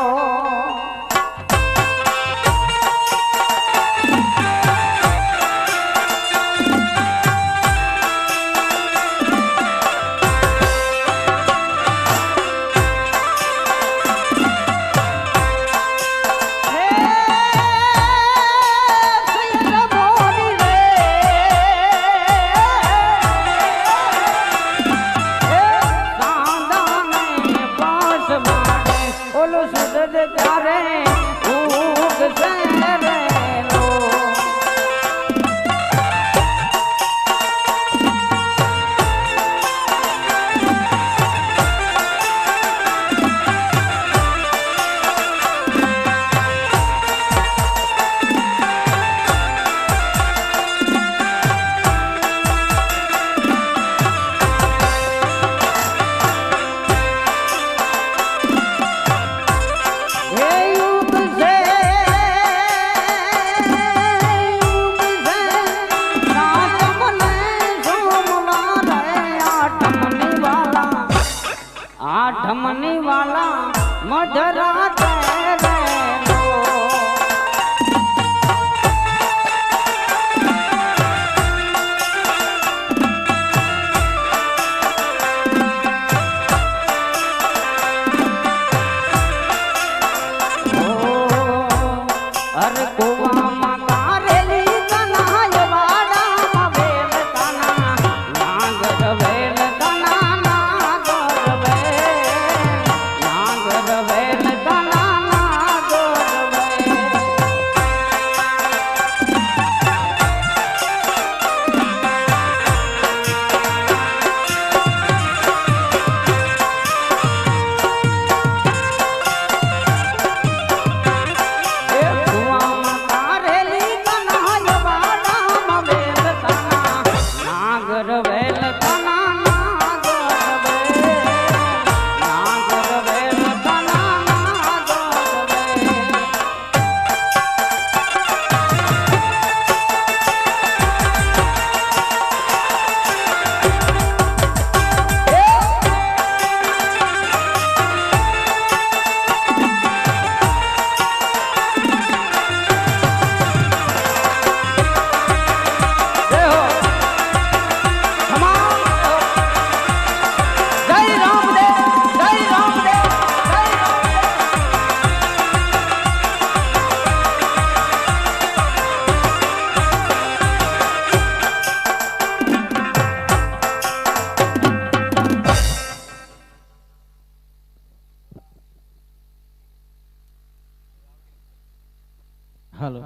હાલો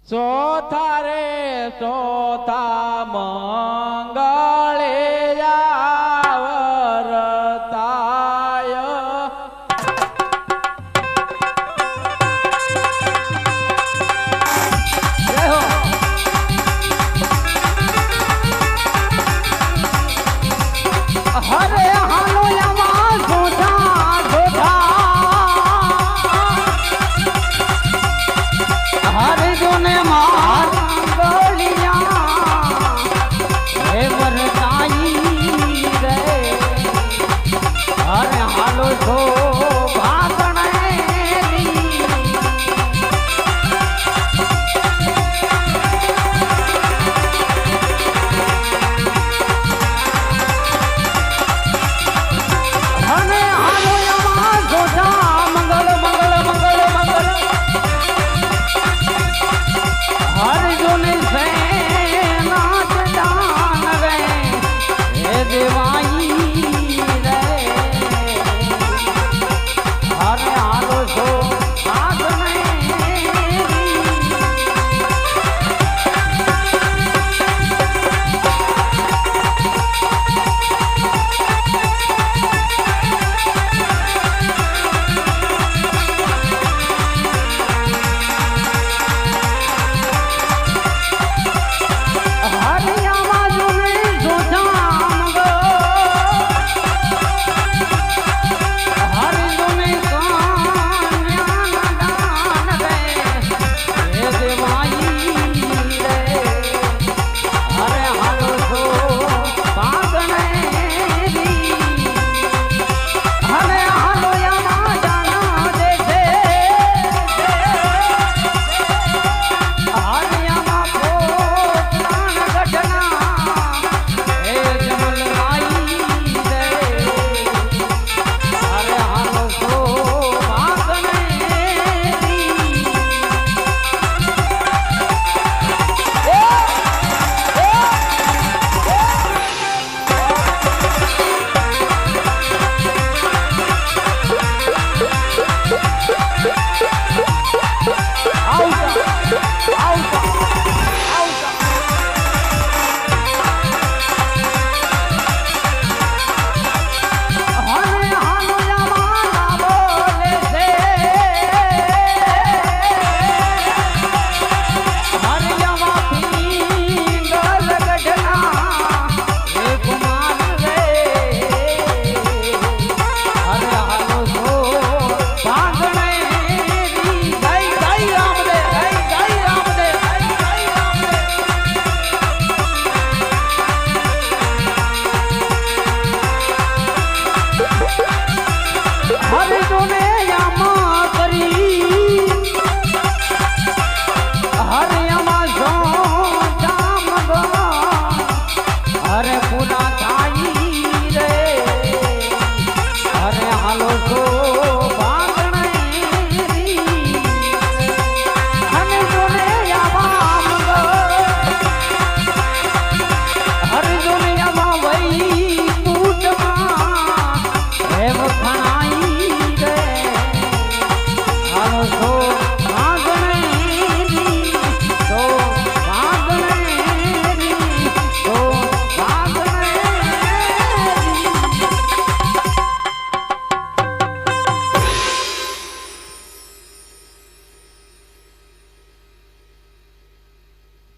ચોથા રે ચોથા મંગળે આવરતાય હરે હાલો યામાં જોધા જોધા હરે જોને માર ગોલિયા હે વરતાઈ રે હરે હાલો છો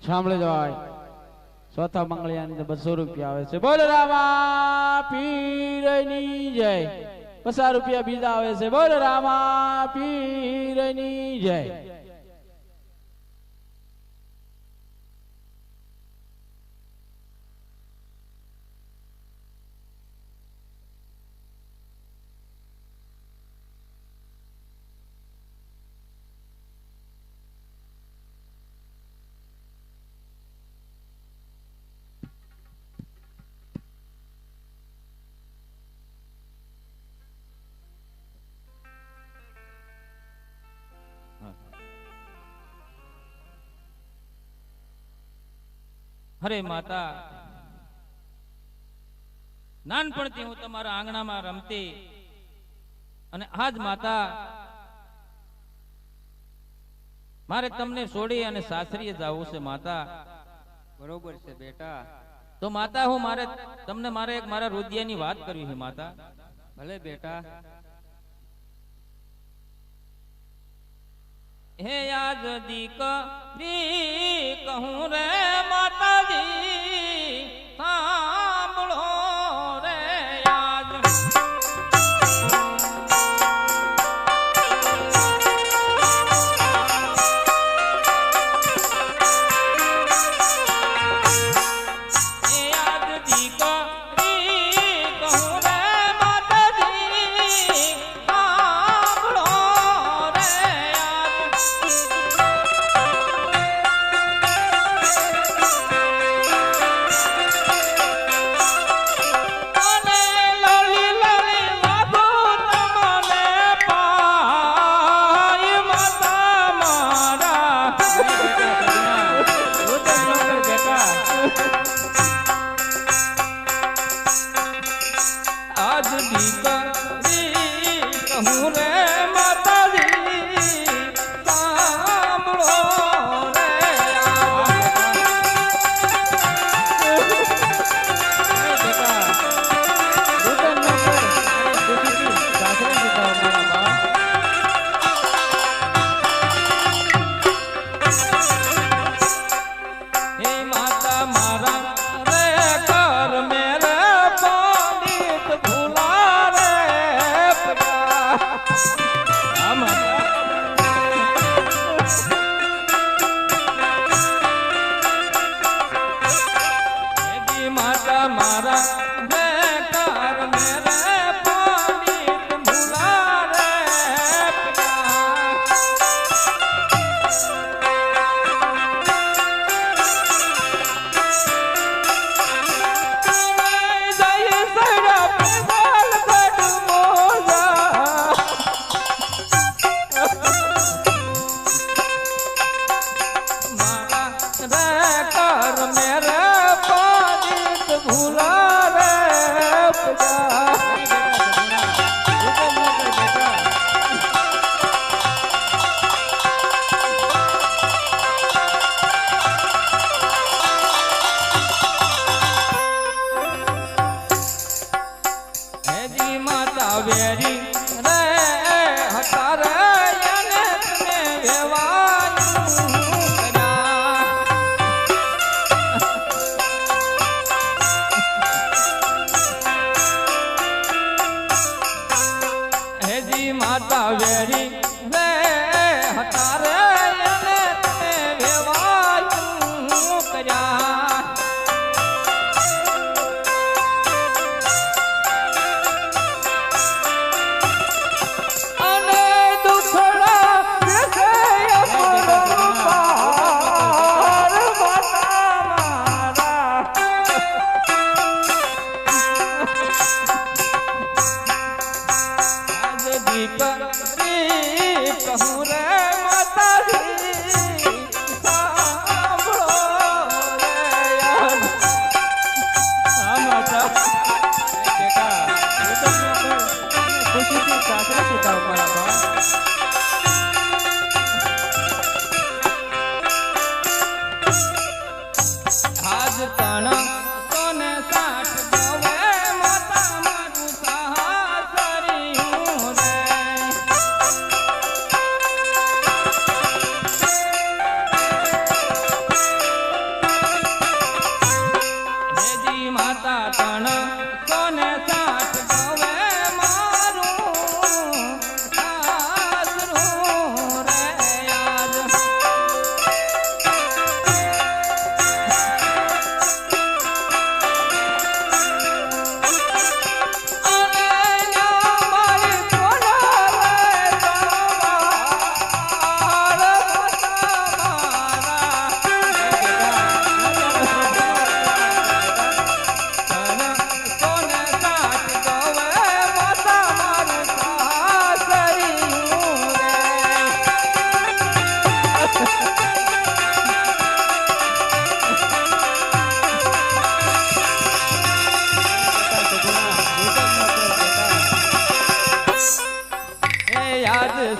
સાંભળી જવાય ચોથા મંગળિયાની અંદર 200 રૂપિયા આવે છે બોલ રામા પીરની જય 50 રૂપિયા બીજા આવે છે બોલ રામા પીરની જય હરે માતા, નાનપણથી હું તમારા આંગણામાં રમતી અને આજ માતા મારે તમને છોડી અને સાસરીએ જવું છે માતા. બરોબર છે બેટા. તો માતા હું તમને એક મારા રુદિયાની વાત કરવી છે માતા. ભલે બેટા. હે આજ દીકરી કહું રે માતાજી સાંભળો રે આજ.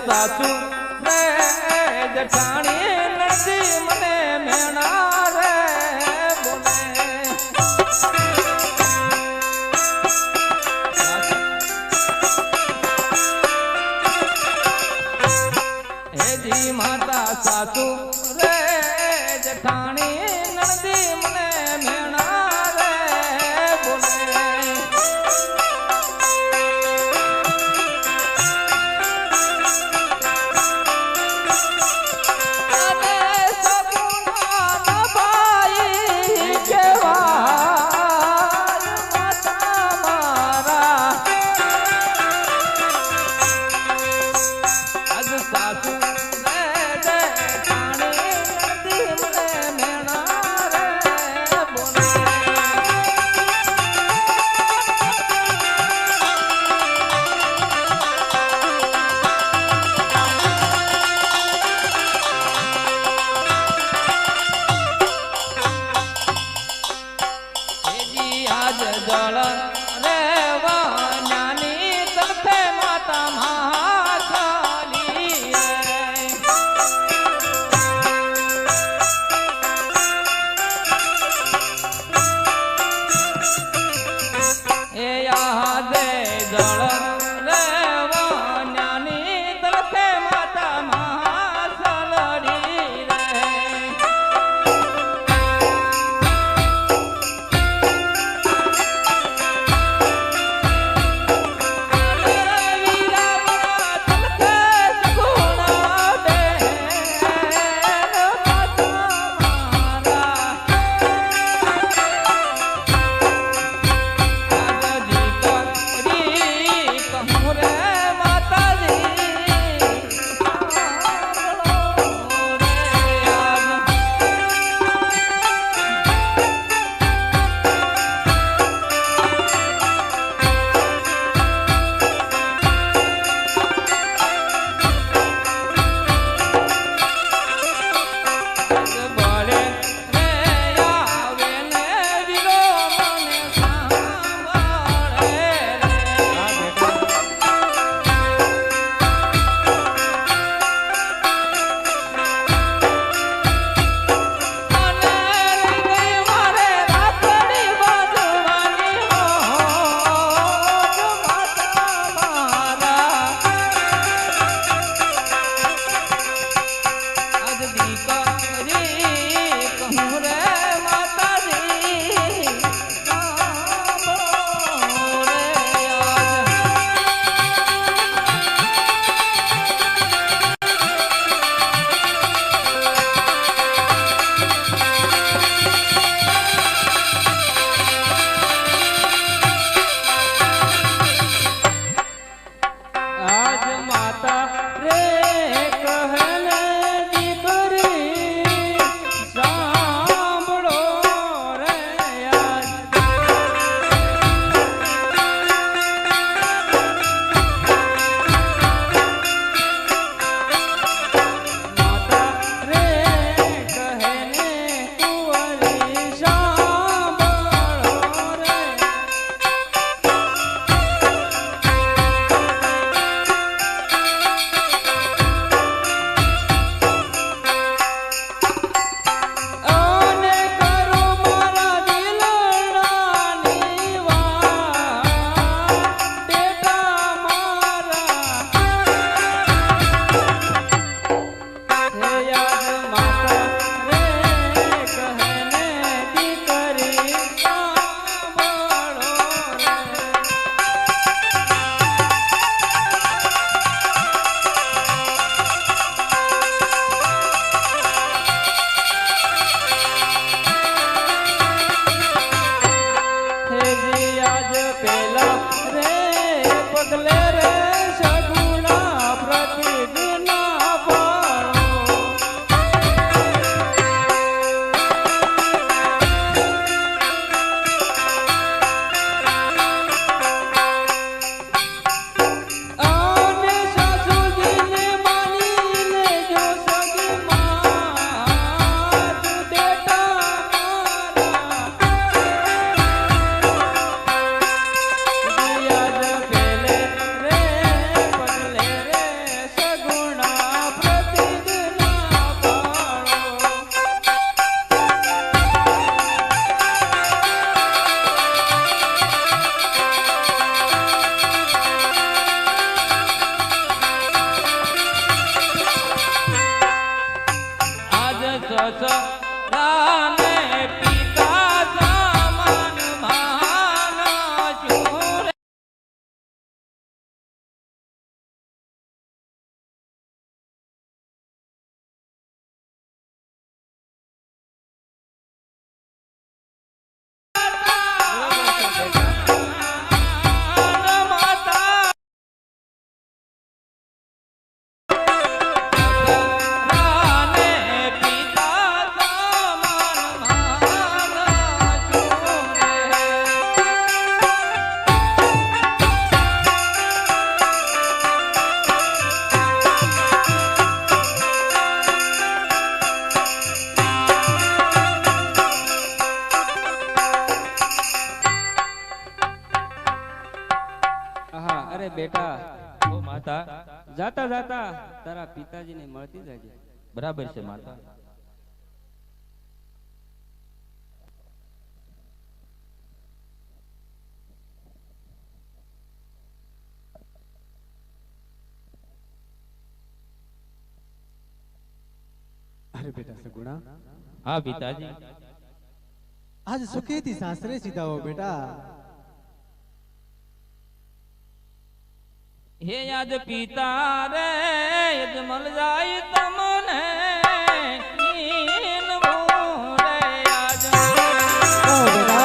સાસુ रे जठानी नदी मने मेणा रे बोले हे जी माता सासू रे जठानी नदी मने मेणा रे बोले દશરાને પિતા સમાન માનશું રે. આહા, અરે બેટા, ઓ માતા, જાતા જાતા તારા પિતાજીને મળતી જાજે. બરાબર છે માતા. अरे बेटा सगुणा, હા પિતાજી. आज सुखेती सासरे सीधा हो बेटा. હે યાદ પિતા રે યજમલ જાય તમને નીનવું રે યાદ. ओ बेटा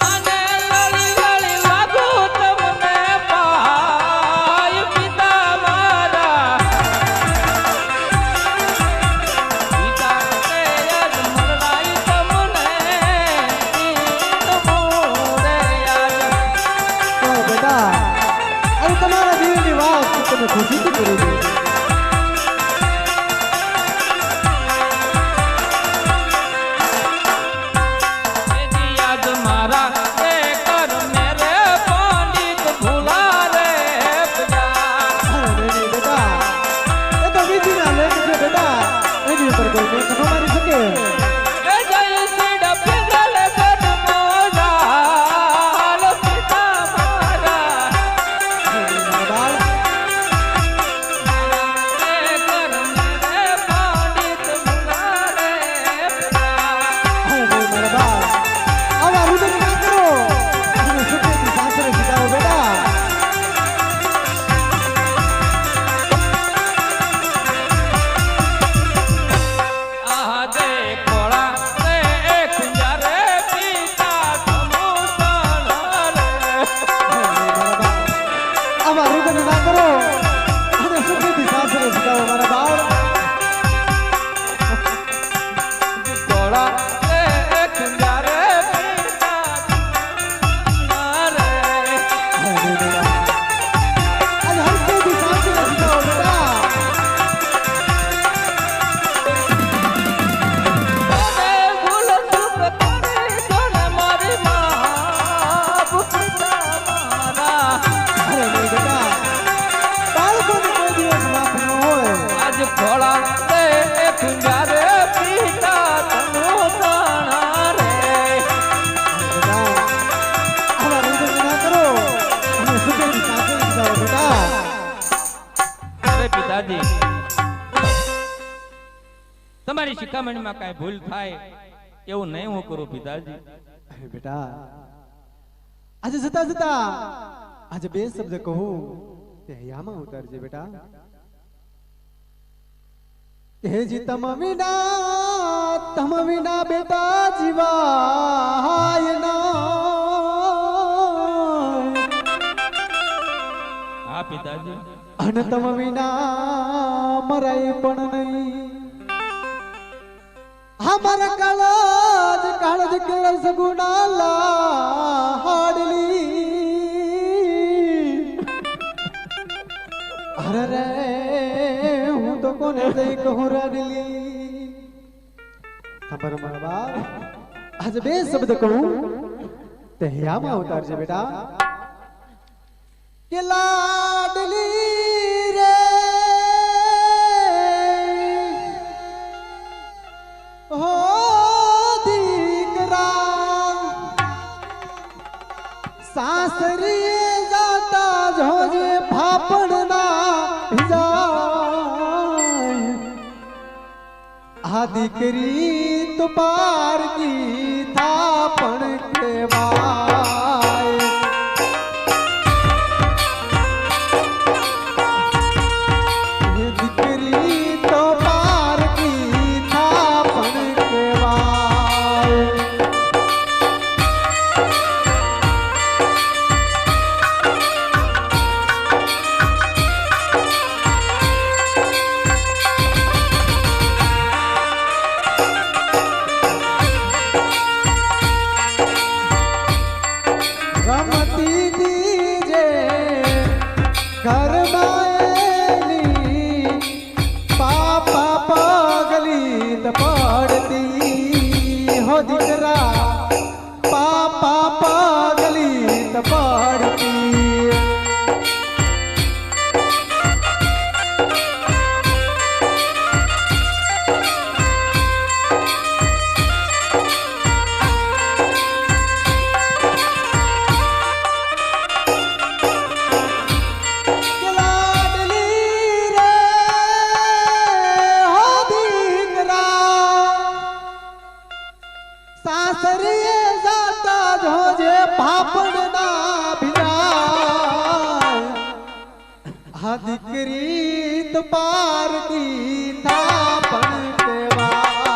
અને લળી લળી લાગુ તમને પાય પિતા મારા. પિતા રે યજમલ જાય તમને નીનવું રે યાદ. ओ बेटा अरे तुम्हारा दिल की बात तुम्हें खुशी से करेगी. એની યાદ મારા એ કર મેરે પંડિત ભૂલા રે પિતા. अरे नहीं बेटा, ये तो विधि ना लेके जो बेटा एनी ऊपर कोई देख न मारी सके. એ જય શ્રી ડપિંગલ ગઢ મોરાલ પિતા મારા. बाल એ કર મેરે પંડિત ભૂલા રે પિતા. अरे नहीं मेरे बाल अब रुदन ना करो. तुम्हें सुखेती सासरे सीधा हो बेटा. આ દે ખોળા રે ખુંજા રે પિતા સમુસણ રે. अब रुदन ना करो. तुम्हें सुखेती सासरे सीधा हो मेरा बाल. ખોળા રે ખુંજા રે પિતા સમુસણ રે. अरे नहीं बेटा, आज हर कोई भी सासरे सीधा हो बेटा. તને ભૂલ ચૂક કરી જોને મારી માં પિતા મારા. अरे नहीं बेटा, बालकों ने कोई दिवस माफ न होए. આજ ખોળા રે ખુંજા રે પિતા સમુસણ રે. बेटा अब रुदन ना करो. तुम्हें सुखेती सासरे सीधा हो बेटा. અરે પિતાજી, તમારી શિખામણીમાં કાંઈ ભૂલ થાય એવું નહીં હું કરું પિતાજી. अरे बेटा आज जता जता आज बे शब्द कहूं ते हयामा उतरजे बेटा. हे जी तम विना बेटा जीवाय ना. હા પિતાજી. અન તમ વિના મરાય પણ નહીં. हमारा काळज केळ सगुणा लाडली. अरे रे હું તો કોને જઈ કહું રાડલી. ખબર મારા બાપ આજે બે શબ્દ કહું તે હયામાં ઉતારજે બેટા. કે લાડલી રે हो दीकरा सासरी जाता जोजे फापड़ना जा આ દીકરી તો પારકી થા પણ કહેવાય એ દીકરી તો પારકી થા પણ કહેવાય રમતી દીજે ઘરમાંની પાપા પગલી ત પડતી હો દીકરા પાપા પગલી ત પડતી સાસરીએ જાતા જોજે પાપડના ભીલાય આ દીકરી તો પારકી થા પણ કહેવાય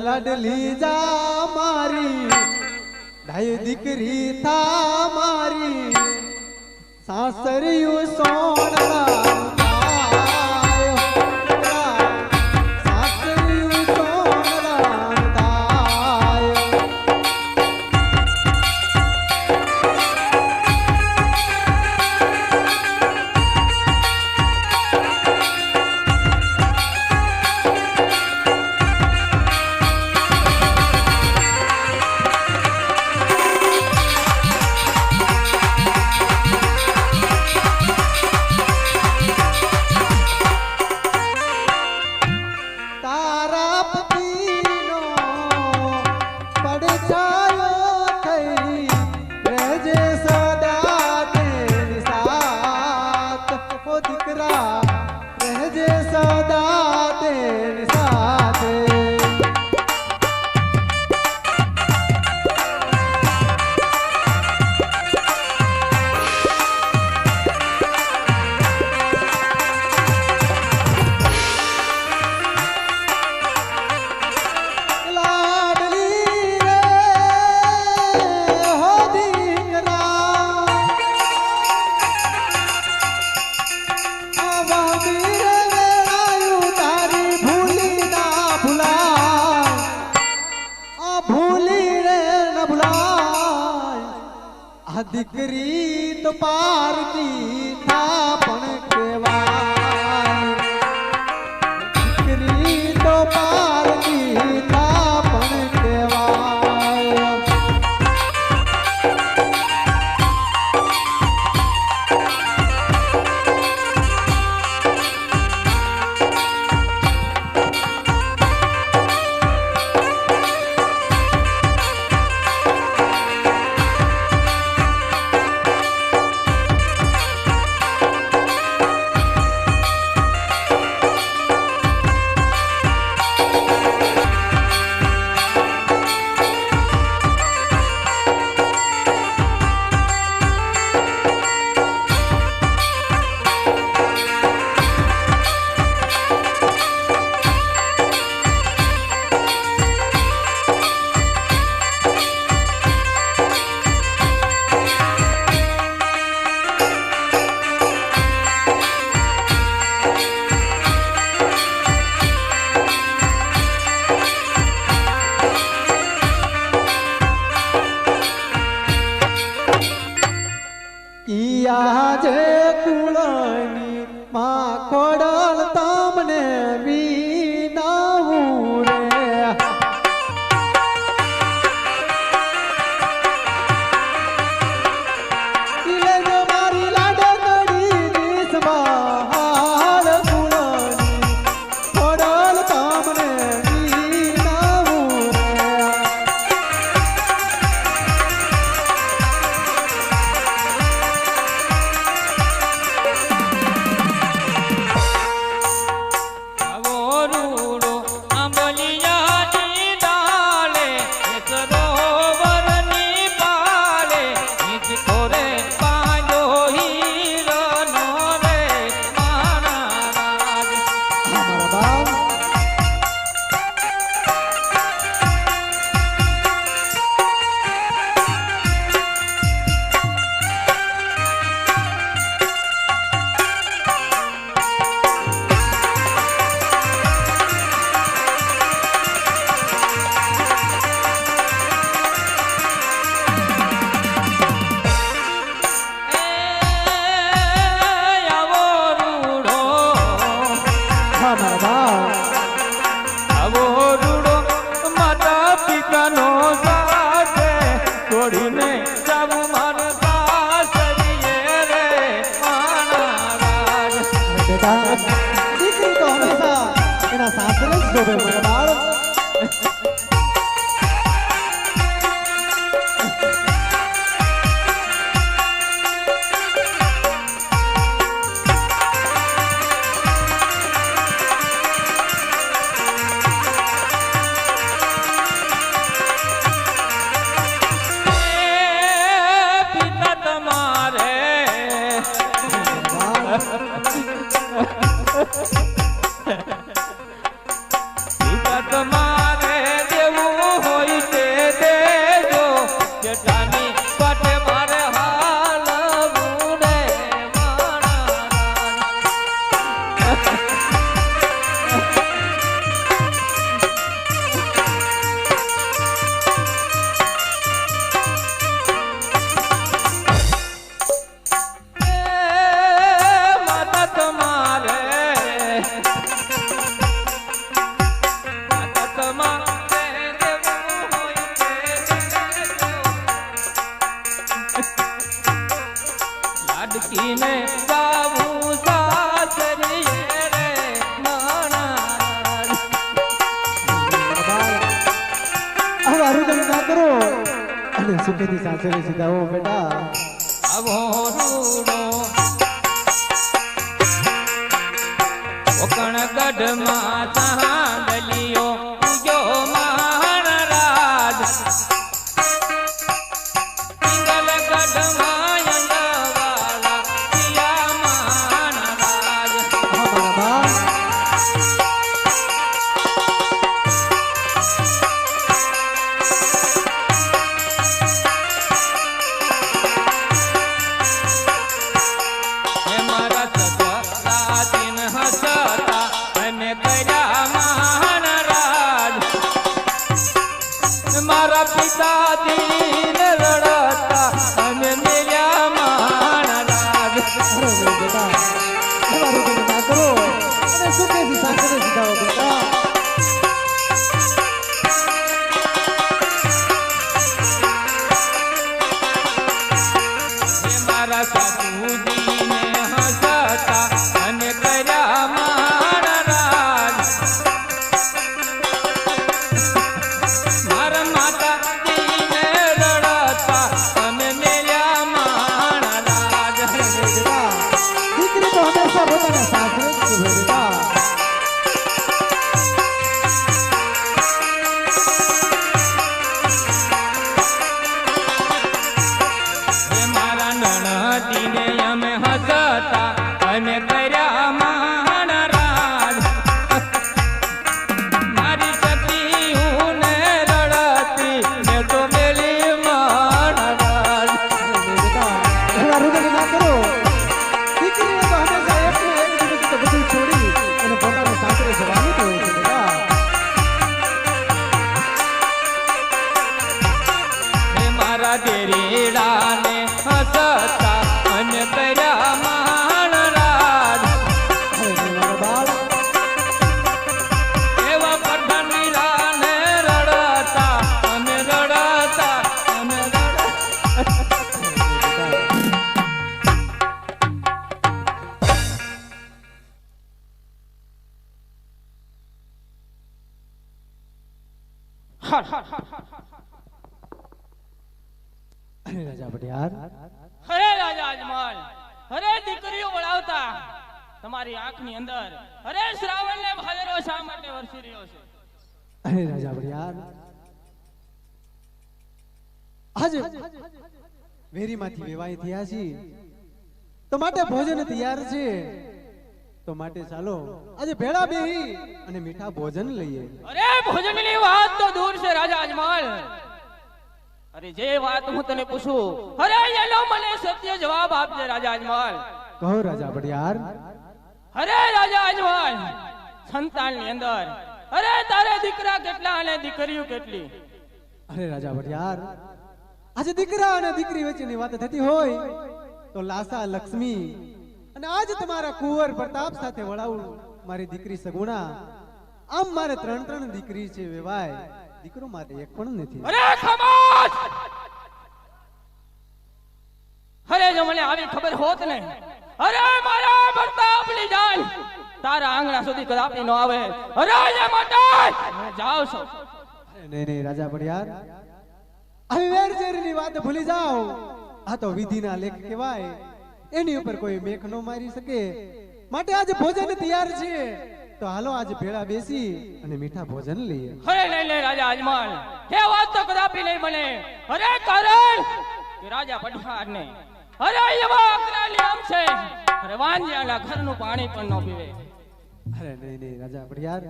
લાડલી જા મારી ડાય દીકરી થા મારી સાસરિયું સોનરા સાસરિયું સોનરા રહેજે સદા તેની સાથે દીકરી તો પારકી થા પણ કહેવાય દીકરી તો પારકી થા પણ કહેવાય લઈને જાવું સાસરીએ રે માણા. હવે અરુદન ના કરો અને સુખેથી સાસરે સીધા હો બેટા. આવો રૂડો કોકણ ગઢમાં ચાંદલિયો ઉગ્યો મહારાજ. પિંગલ ગઢમાં અંગવાળા પિયા મહારાજ. હા મારા બા. હે મારા સગા દિન હસતા અને કર્યા મહારાજ. મારા પિતા દિન રડતા અને મેલ્યા મહારાજ. અરે બેટા હવે અરુદન ના કરો અને સુખેથી સાસરે સીધા હો બેટા. હે મારા સાસુજીને હસતા અને કર્યા મહારાજ. મારા માતાજીને રડતા અને મેલ્યા મહારાજ. બેટા દીકરી તો હંમેશા પોતાના સાસરે જ શોભે બેટા. હે મારા નણદીને અમે હસતા અને કર્યા મહારાજ. મારી સતીઓને રડતી ને તો મેલી મહારાજ. બેટા હવે અરુદન ના કરો. દીકરીએ તો હંમેશા એકને એક દિવસ તો બધું છોડી અને પોતાના સાસરે જવાનું જ હોય છે બેટા. હે મારા દેરીડાને હસતા અને કર્યા મહારાજ. અરે મારા બાળ. એવા પઠાણીલાને રડતા અને રડતા અને રડતા. અરે રાજા ભટિયાર. અરે રાજા અજમલ, અરે દીકરીઓ વળાવતા તમારી આંખની અંદર અરે શ્રાવણને ભાદરવો શા માટે વરસી રહ્યો છે? અરે રાજા ભટિયાર, આજે વેરીમાંથી વેવાઈ થયા છીએ તો માટે ભોજન તૈયાર છે. તો માટે ચાલો આજે ભેળા બેહી અને મીઠા ભોજન લઈએ. અરે ભોજનની વાત તો દૂર છે રાજા અજમલ. અરે જે વાત હું તને પૂછું અરે એનો મને સત્ય જવાબ આપજે રાજા અજમલ. કહો રાજા ભટિયાર. અરે રાજા અજમલ, સંતાનની અંદર અરે તારે દીકરા કેટલા અને દીકરીઓ કેટલી? અરે રાજા ભટિયાર, આજે દીકરા અને દીકરી વચ્ચેની વાત થતી હોય તો લાસા લક્ષ્મી અને આજ તમારા કુંવર પ્રતાપ સાથે વળાવું મારી દીકરી સગુણા. આમ મારે 3 દીકરી છે વેવાય, દીકરો માટે એક પણ નથી. અરે ખામોશ! અરે જો મને આવી ખબર હોત ને, અરે મારા પ્રતાપની જાન તારા આંગણા સુધી કદાપી ન આવે. અરે એ માટે જાવ છો. નહીં નહીં રાજા ભટિયાર, આવી વેરઝેરીની વાત ભૂલી જાઓ. આ તો વિધિના લેખ કહેવાય, એની ઉપર કોઈ મેખ ન મારી શકે. માટે આજે ભોજન તૈયાર છે તો હાલો આજે ભેળા બેસી અને મીઠા ભોજન લઈએ. અરે નહીં નહીં રાજા અજમલ, એ વાત તો કદાપી નહીં બને. અરે કારણ કે રાજા પઢિયાર ને અરે એવા અકરાલી આમ છે અરે વાંજિયાના ઘરનું પાણી પણ ન પીવે. અરે નહીં નહીં રાજા ભટિયાર,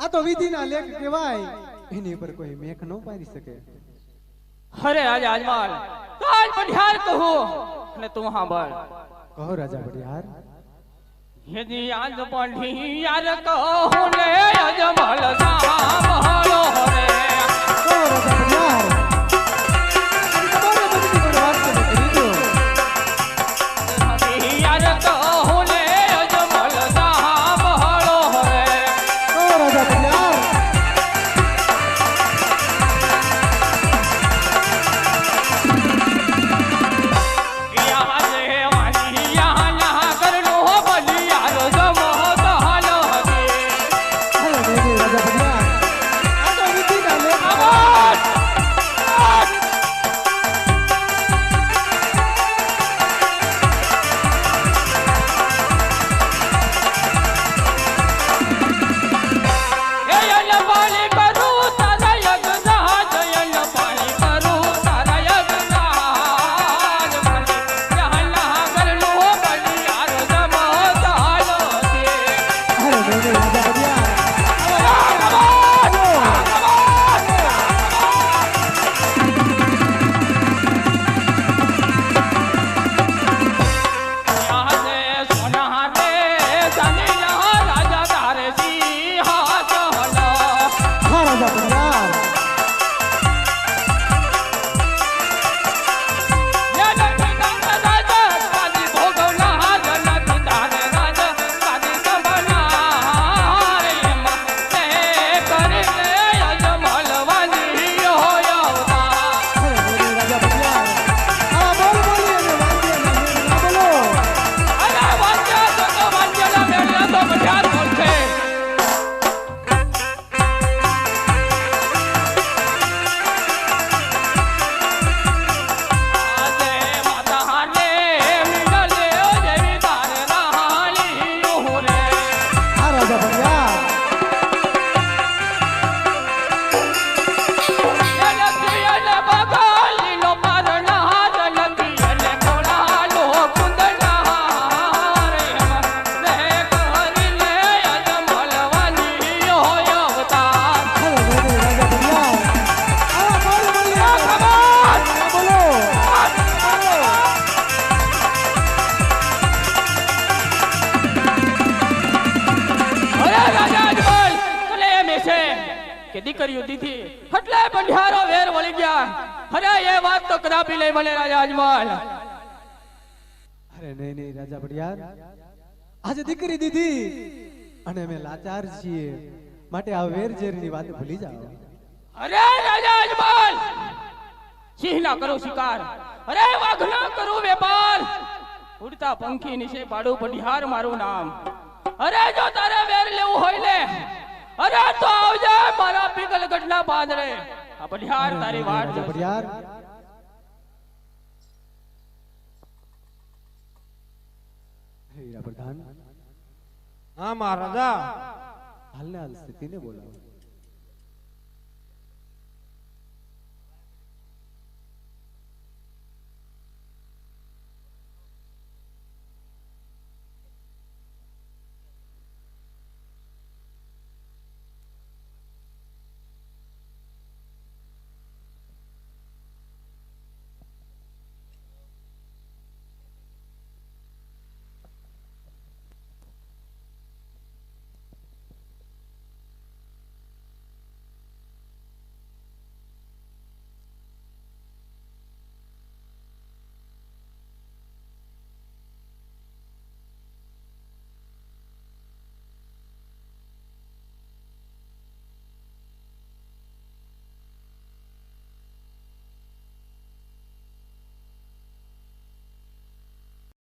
આ તો વિધિના લેખ કહેવાય, એની ઉપર કોઈ મેખ ન મારી શકે. અરે રાજા અજમલ, તો આજ પઢિયાર કહું અને તું સાંભળ. કહો રાજા ભટિયાર. यदि आज पढ़ियार कहूँ ने अजमल सांभलो रे. કહો રાજા ભટિયાર. તમારે બધી કોઈ વાત તો કરી દો. पढ़ियार कहूँ ने अजमल सांभलो रे. કહો રાજા ભટિયાર. या जे દીકરીઓ દીધી એટલે બંધારો વેર વળી ગયા. અરે એ વાત તો કદાપી નહીં મળે રાજા અજમલ. અરે નહીં નહીં રાજા ભડિયાર, આજે દીકરી દીધી અને અમે લાચાર છીએ, માટે આ વેરઝેરની વાત ભૂલી જાઓ. અરે રાજા અજમલ, સિંહ ના કરું શિકાર, અરે વાઘ ના કરું વેપાર, ઉડતા પંખી નીચે પાડું પઢિયાર મારું નામ. અરે જો તારે વેર લેવું હોય ને, અરે તો આવજે મારા પીગલગઢના પાદરે. આ પઢિયાર તારી વાટ રાજા ભડિયાર, હીરા પ્રધાન, હા મહારાજા. હાલને હાલ સ્થિતિને બોલાવો.